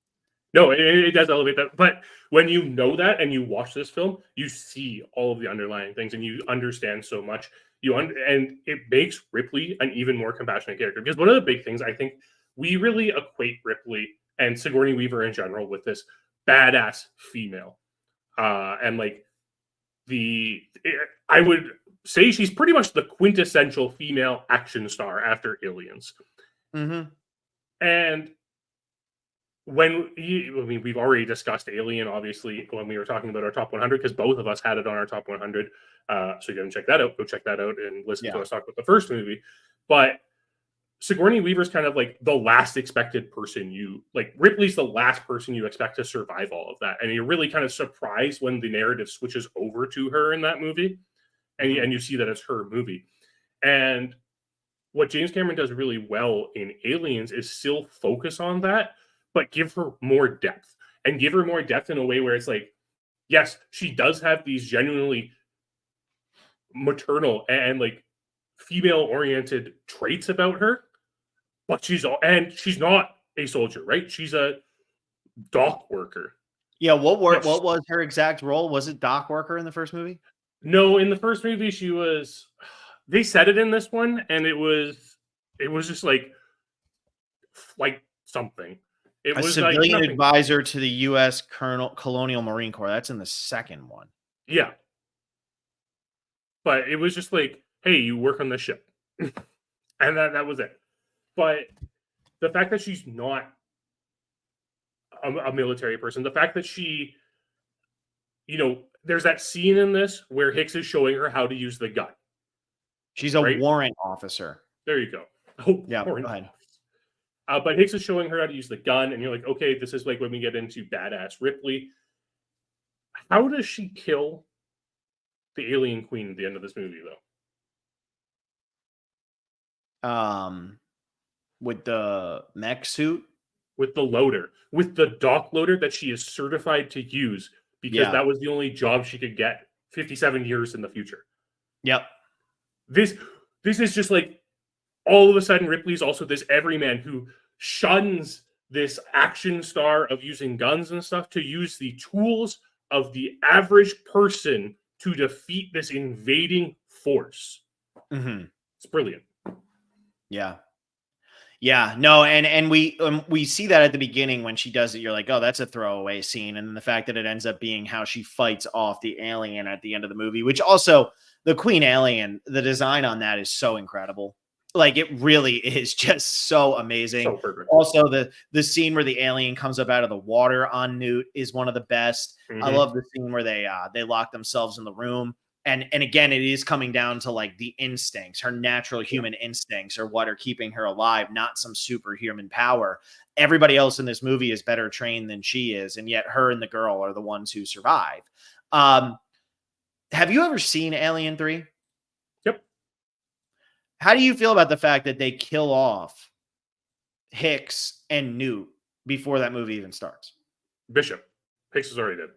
No, it does elevate that. But when you know that and you watch this film, you see all of the underlying things and you understand so much. And it makes Ripley an even more compassionate character. Because one of the big things I think we really equate Ripley and Sigourney Weaver in general with this badass female. And like I would say she's pretty much the quintessential female action star after Aliens. Mm-hmm. And I mean, we've already discussed Alien, obviously, when we were talking about our top 100, because both of us had it on our top 100. So you didn't check that out, go check that out and listen to Yeah. us talk about the first movie. But Sigourney Weaver's kind of like the last expected person Ripley's the last person you expect to survive all of that. And you're really kind of surprised when the narrative switches over to her in that movie. Mm-hmm. And you see that it's her movie. And what James Cameron does really well in Aliens is still focus on that, but give her more depth and give her more depth in a way where it's like, yes, she does have these genuinely maternal and like female oriented traits about her, but she's not a soldier, right? She's a dock worker. Yeah, what But was her exact role? Was it dock worker in the first movie? no, in the first movie, she was. They said it in this one, and it was just like flight something. It A was like civilian nothing. advisor to the U.S. Colonial Marine Corps. That's in the second one. Yeah, but it was just like, hey, you work on the ship, and that was it. But the fact that she's not a military person, the fact that there's that scene in this where Hicks is showing her how to use the gun, She's a right? warrant officer. There you go. Oh, Yeah, go warrant ahead. office. But Hicks is showing her how to use the gun, and you're like, okay, this is like when we get into badass Ripley. How does she kill the alien queen at the end of this movie, though? With the mech suit. With the loader, with the dock loader that she is certified to use because Yeah. that was the only job she could get 57 years in the future. Yep. This is just like all of a sudden Ripley's also this everyman who shuns this action star of using guns and stuff to use the tools of the average person to defeat this invading force. Mm-hmm. It's brilliant. Yeah. Yeah, no, and we see that at the beginning when she does it. You're like, oh, that's a throwaway scene, and then the fact that it ends up being how she fights off the alien at the end of the movie, which also the Queen Alien, the design on that is so incredible. Like it really is just so amazing. So perfect. Also, the scene where the alien comes up out of the water on Newt is one of the best. I Mm-hmm. love the scene where they lock themselves in the room and again it is coming down to like the instincts, her natural human instincts are what are keeping her alive, not some superhuman power. Everybody else in this movie is better trained than she is, and yet her and the girl are the ones who survive. Have you ever seen Alien 3? Yep. How do you feel about the fact that they kill off Hicks and Newt before that movie even starts? Bishop. Hicks is already dead.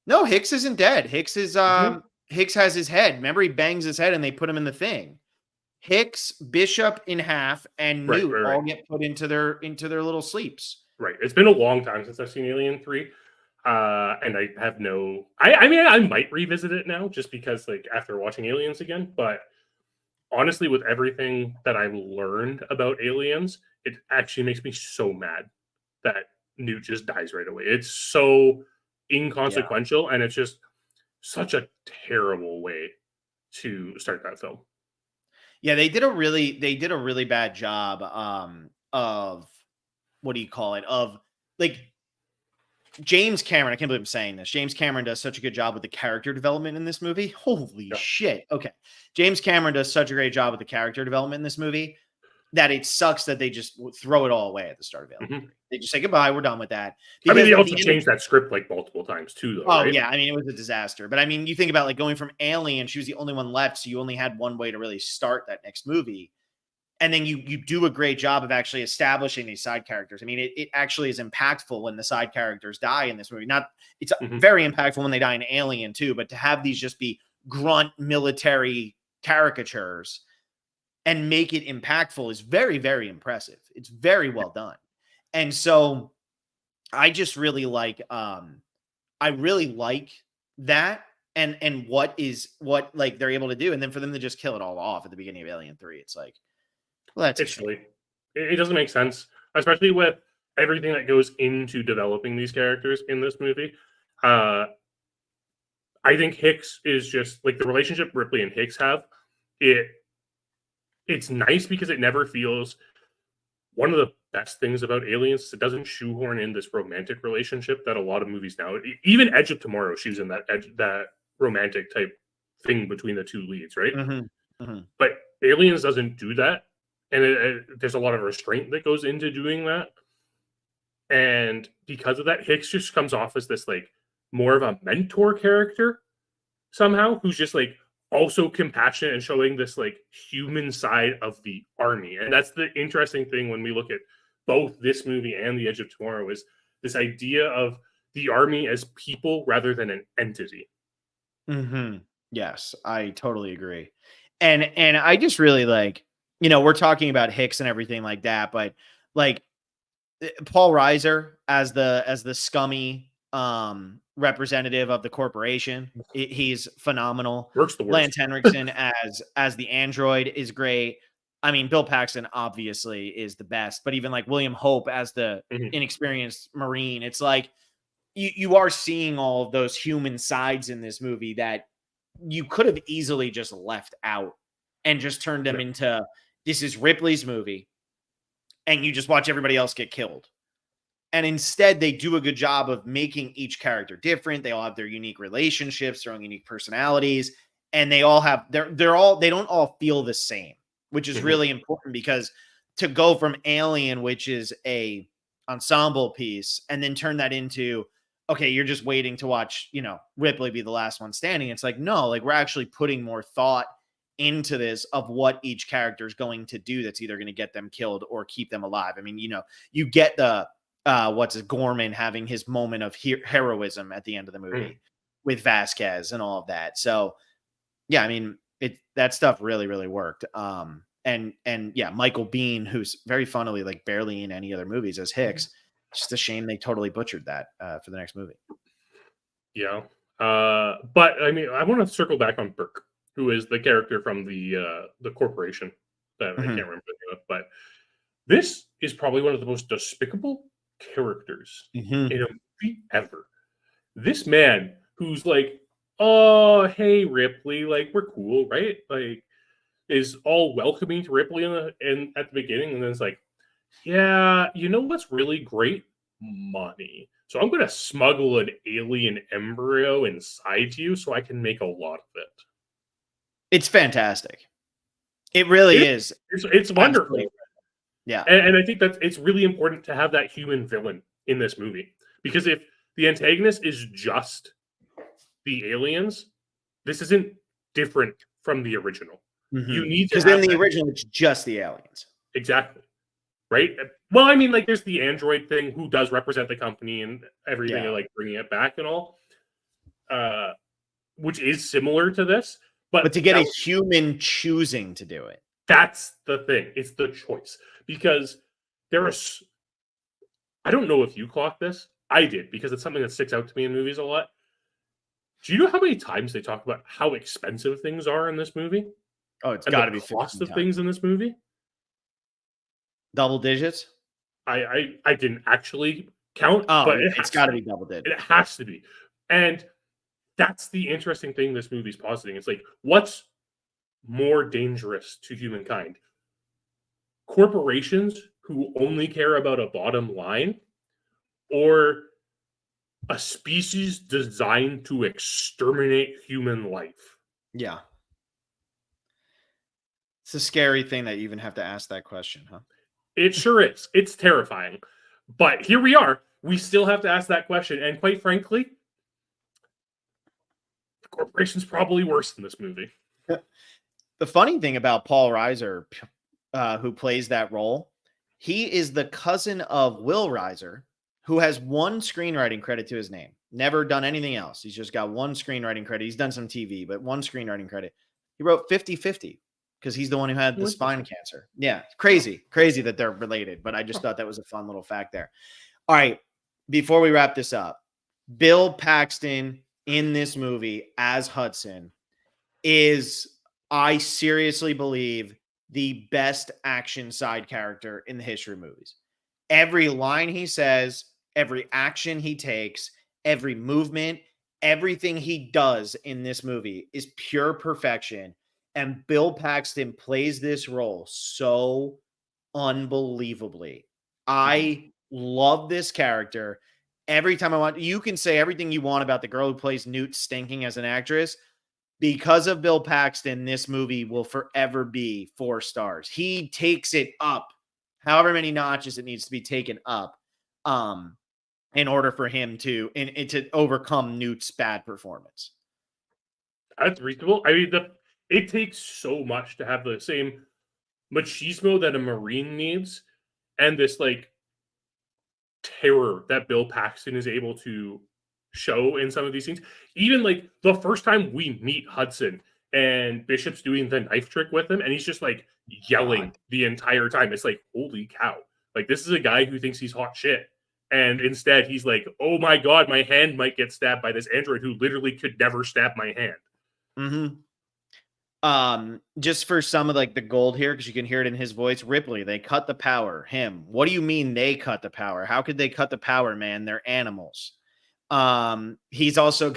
No, Hicks isn't dead. Hicks is Mm-hmm. Hicks has his head. Remember, he bangs his head and they put him in the thing. Hicks, Bishop in half, and Right, Newt right, right. all get put into their little sleeps. Right. It's been a long time since I've seen Alien 3. And I have no I mean I might revisit it now just because like after watching Aliens again, but honestly with everything that I learned about Aliens, it actually makes me so mad that Newt just dies right away. It's so Yeah. inconsequential and it's just such a terrible way to start that film. Yeah, they did a really bad job of what do you call it? Of like James Cameron, I can't believe I'm saying this. James Cameron does such a good job with the character development in this movie. Holy Yeah. shit. Okay. James Cameron does such a great job with the character development in this movie that it sucks that they just throw it all away at the start of Alien Mhm. 3. They just say goodbye, we're done with that. I mean, Because they at also the end of, changed that script like multiple times too, though, oh right? yeah, I mean it was a disaster. But I mean, you think about like going from Alien, she was the only one left, so you only had one way to really start that next movie. And then you do a great job of actually establishing these side characters. I mean, it actually is impactful when the side characters die in this movie. Not it's Mhm. very impactful when they die in Alien too, but to have these just be grunt military caricatures and make it impactful is very, very impressive. It's very well done. And so I just really like I really like that and what like they're able to do. And then for them to just kill it all off at the beginning of Alien 3, it's like, well, that's a It's shame. silly. It doesn't make sense, especially with everything that goes into developing these characters in this movie. Uh, I think Hicks is just like the relationship Ripley and Hicks have. It it's nice because it never feels one of the best things about Aliens. It doesn't shoehorn in this romantic relationship that a lot of movies now, even Edge of Tomorrow, she's in that romantic type thing between the two leads, right? Mhm, mhm. But Aliens doesn't do that, and there's a lot of restraint that goes into doing that. And because of that, Hicks just comes off as this like more of a mentor character somehow, who's just like also compassionate and showing this like human side of the army. And that's the interesting thing when we look at both this movie and The Edge of Tomorrow is this idea of the army as people rather than an entity. Mhm. Yes, I totally agree. And I just really like, we're talking about Hicks and everything like that, but like Paul Reiser as the scummy representative of the corporation, he's phenomenal. Works the worst. Lance Henriksen as the android is great. I mean, Bill Paxton obviously is the best, but even like William Hope as the Mhm. inexperienced Marine, it's like you are seeing all of those human sides in this movie that you could have easily just left out and just turned them Yeah. into this is Ripley's movie and you just watch everybody else get killed. And instead, they do a good job of making each character different. They all have their unique relationships, their own unique personalities, and they all have they don't all feel the same, which is Mhm. really important because to go from Alien, which is a ensemble piece, and then turn that into okay, you're just waiting to watch, Ripley be the last one standing. It's like, no, like we're actually putting more thought into this of what each character is going to do that's either going to get them killed or keep them alive. I mean, you get the what's his Gorman having his moment of heroism at the end of the Mhm. movie with Vasquez and all of that. So yeah, I mean that stuff really really worked. And yeah, Michael Bean, who's very funnily like barely in any other movies as Hicks. Just a shame they totally butchered that for the next movie. Yeah. But I mean, I want to circle back on Burke, who is the character from the corporation that I Hmm. can't remember the name of, but this is probably one of the most despicable characters Hmm. in a movie ever. This man who's like, "Oh, hey Ripley, like we're cool, right?" Like is all welcoming to Ripley in at the beginning, and then it's like, "Yeah, you know what's really great? Money. So I'm going to smuggle an alien embryo inside you so I can make a lot of it." It's fantastic. It really It, is it's absolutely. wonderful. Yeah. And I think that it's really important to have that human villain in this movie because if the antagonist is just the aliens, this isn't different from the original. You need to Because in have the that original, it's just the aliens. exactly right. Well, I mean, like there's the android thing who does represent the company and everything, Yeah. and like bringing it back and all, uh, which is similar to this. But But to get a human choosing to do it. that's the thing. It's the choice because there are I don't know if you clocked this. I did because it's something that sticks out to me in movies a lot. Do you know how many times they talk about how expensive things are in this movie Oh, it's and the gotta be cost 15 of times. things in this movie? Double digits? I didn't actually count, Oh, but yeah, it it's has to gotta be be. double digits. It has to be. And that's the interesting thing this movie's positing. It's like, what's more dangerous to humankind? Corporations who only care about a bottom line or a species designed to exterminate human life. Yeah. It's a scary thing that you even have to ask that question, huh? It sure is. It's terrifying. But here we are. We still have to ask that question. And quite frankly, the corporation's probably worse than this movie. The funny thing about Paul Reiser, who plays that role, he is the cousin of Will Reiser, who has one screenwriting credit to his name. Never done anything else. He's just got one screenwriting credit. He's done some TV, but one screenwriting credit. He wrote 50-50 because he's the one who had the Oh, spine interesting. cancer. Yeah, crazy that they're related, but I just thought that was a fun little fact there. All right, before we wrap this up, Bill Paxton in this movie as Hudson is, I seriously believe, the best action side character in the history of movies. Every line he says, every action he takes, every movement, everything he does in this movie is pure perfection. And Bill Paxton plays this role so unbelievably. Mhm. I love this character. Every time I want, you can say everything you want about the girl who plays Newt stinking as an actress. Because of Bill Paxton, this movie will forever be 4 stars. He takes it up however many notches it needs to be taken up, um, in order for him to overcome Newt's bad performance. That's reasonable. I mean, it takes so much to have the same machismo that a Marine needs and this like terror that Bill Paxton is able to show in some of these scenes. Even like the first time we meet Hudson and Bishop's doing the knife trick with him, and he's just like God. yelling the entire time. It's like, holy cow. Like, this is a guy who thinks he's hot shit. And instead, he's like, oh my God, my hand might get stabbed by this android who literally could never stab my hand. Mhm. Just for some of like the gold here, because you can hear it in his voice. Ripley, they cut the power. Him, what do you mean they cut the power? How could they cut the power, man? They're animals. He's also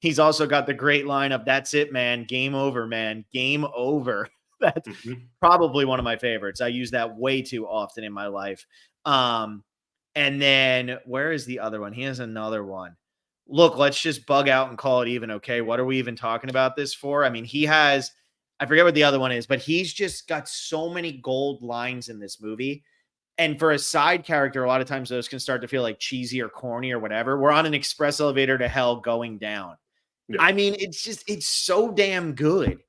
he's also got the great line of "That's it, man. Game over, man. Game over." That's Mhm. probably one of my favorites. I use that way too often in my life. Um, and then where is the other one? He has another one. Look, let's just bug out and call it even. Okay, what are we even talking about this for? I mean, he has. I forget what the other one is, but he's just got so many gold lines in this movie. And for a side character, a lot of times those can start to feel like cheesy or corny or whatever. We're on an express elevator to hell going down. Yeah. I mean, it's so damn good.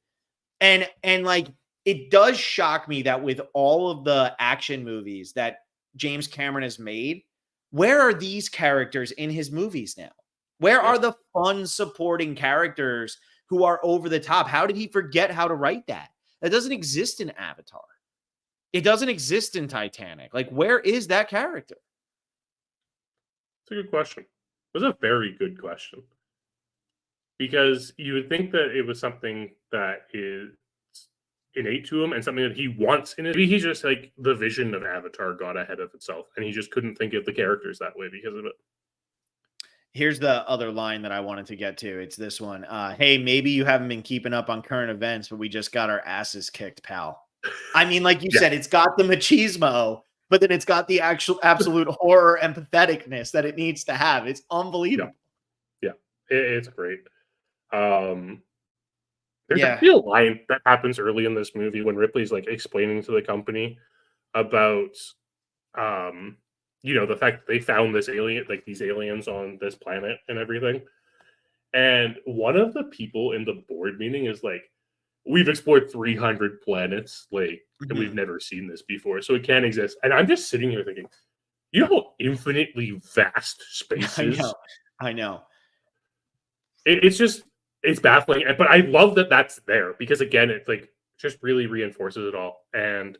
And like it does shock me that with all of the action movies that James Cameron has made, where are these characters in his movies now? Where Yeah. are the fun supporting characters who are over the top? How did he forget how to write that? That doesn't exist in Avatar. It doesn't exist in Titanic. Like, where is that character? It's a good question. It was a very good question. Because you would think that it was something that is innate to him and something that he wants in it. Maybe he's just like the vision of Avatar got ahead of itself, and he just couldn't think of the characters that way because of it. Here's the other line that I wanted to get to. It's this one. Hey, maybe you haven't been keeping up on current events, but we just got our asses kicked, pal. I mean, like you Yeah, said, it's got the machismo, but then it's got the actual absolute horror and patheticness that it needs to have. It's yeah, unbelievable. yeah. It's great. Um, there's Yeah. actually a line that happens early in this movie when Ripley's like explaining to the company about, um, the fact that they found this alien, like these aliens on this planet and everything. And one of the people in the board meeting is like, we've explored 300 planets, like, and we've Mhm. never seen this before, so it can't exist. And I'm just sitting here thinking, you know how infinitely vast space I know. is? I know. It's just, it's baffling. But I love that that's there because, again, it like just really reinforces it all. And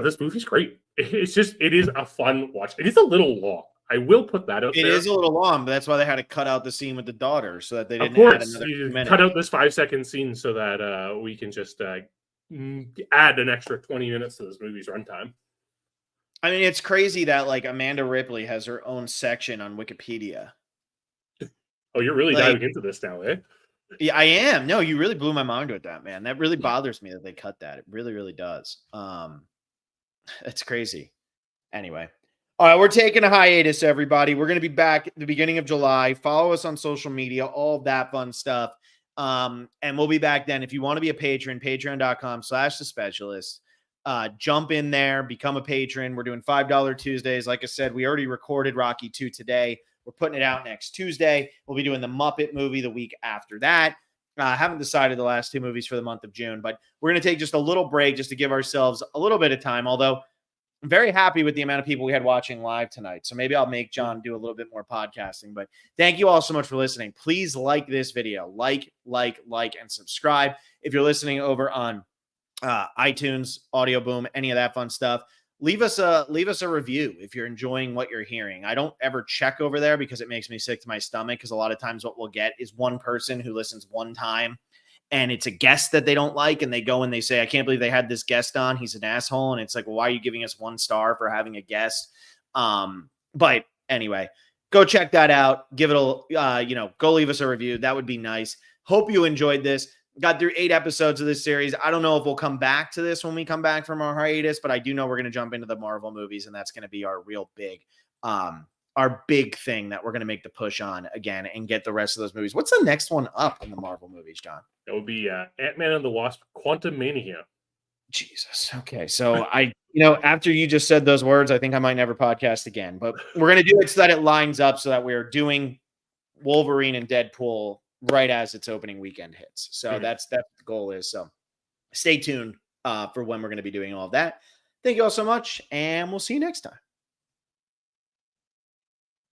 this movie's great. It's just, it is a fun watch. It is a little long. I will put that out It is there. a little long, but that's why they had to cut out the scene with the daughter so that they Of didn't add course, another you 2 minutes. cut out this 5 second scene so that we can just add an extra 20 minutes to this movie's runtime. I mean, it's crazy that like Amanda Ripley has her own section on Wikipedia. Oh, you're really Like, diving into this now, eh? yeah, I am. No, you really blew my mind with that, man. That really Yeah. bothers me that they cut that. It really, really does. It's crazy. Anyway, All right, we're taking a hiatus, everybody. We're going to be back at the beginning of July. Follow us on social media, all of that fun stuff. And we'll be back then. If you want to be a patron, patreon.com/the specialist. Jump in there, become a patron. We're doing $5 Tuesdays. Like I said, we already recorded Rocky 2 today. We're putting it out next Tuesday. We'll be doing the Muppet movie the week after that. Haven't decided the last 2 movies for the month of June, but we're going to take just a little break just to give ourselves a little bit of time. Although I'm very happy with the amount of people we had watching live tonight. So maybe I'll make John do a little bit more podcasting. But thank you all so much for listening. Please like this video. Like, and subscribe. If you're listening over on iTunes, Audio Boom, any of that fun stuff, leave us a review if you're enjoying what you're hearing. I don't ever check over there because it makes me sick to my stomach, because a lot of times what we'll get is one person who listens one time and it's a guest that they don't like, and they go and they say, I can't believe they had this guest on, he's an asshole. And it's like, well, why are you giving us 1 star for having a guest? But anyway, go check that out. Give it a go leave us a review. That would be nice. Hope you enjoyed this. Got through 8 episodes of this series. I don't know if we'll come back to this when we come back from our hiatus, but I do know we're going to jump into the Marvel movies, and that's going to be our real big our big thing that we're going to make the push on again and get the rest of those movies. What's the next one up in the Marvel movies, John? That would be Ant-Man and the Wasp: Quantumania. Jesus. Okay. So after you just said those words, I think I might never podcast again, but we're going to do it so that it lines up so that we're doing Wolverine and Deadpool right as its opening weekend hits. So that's the goal is. So stay tuned for when we're going to be doing all of that. Thank you all so much, and we'll see you next time.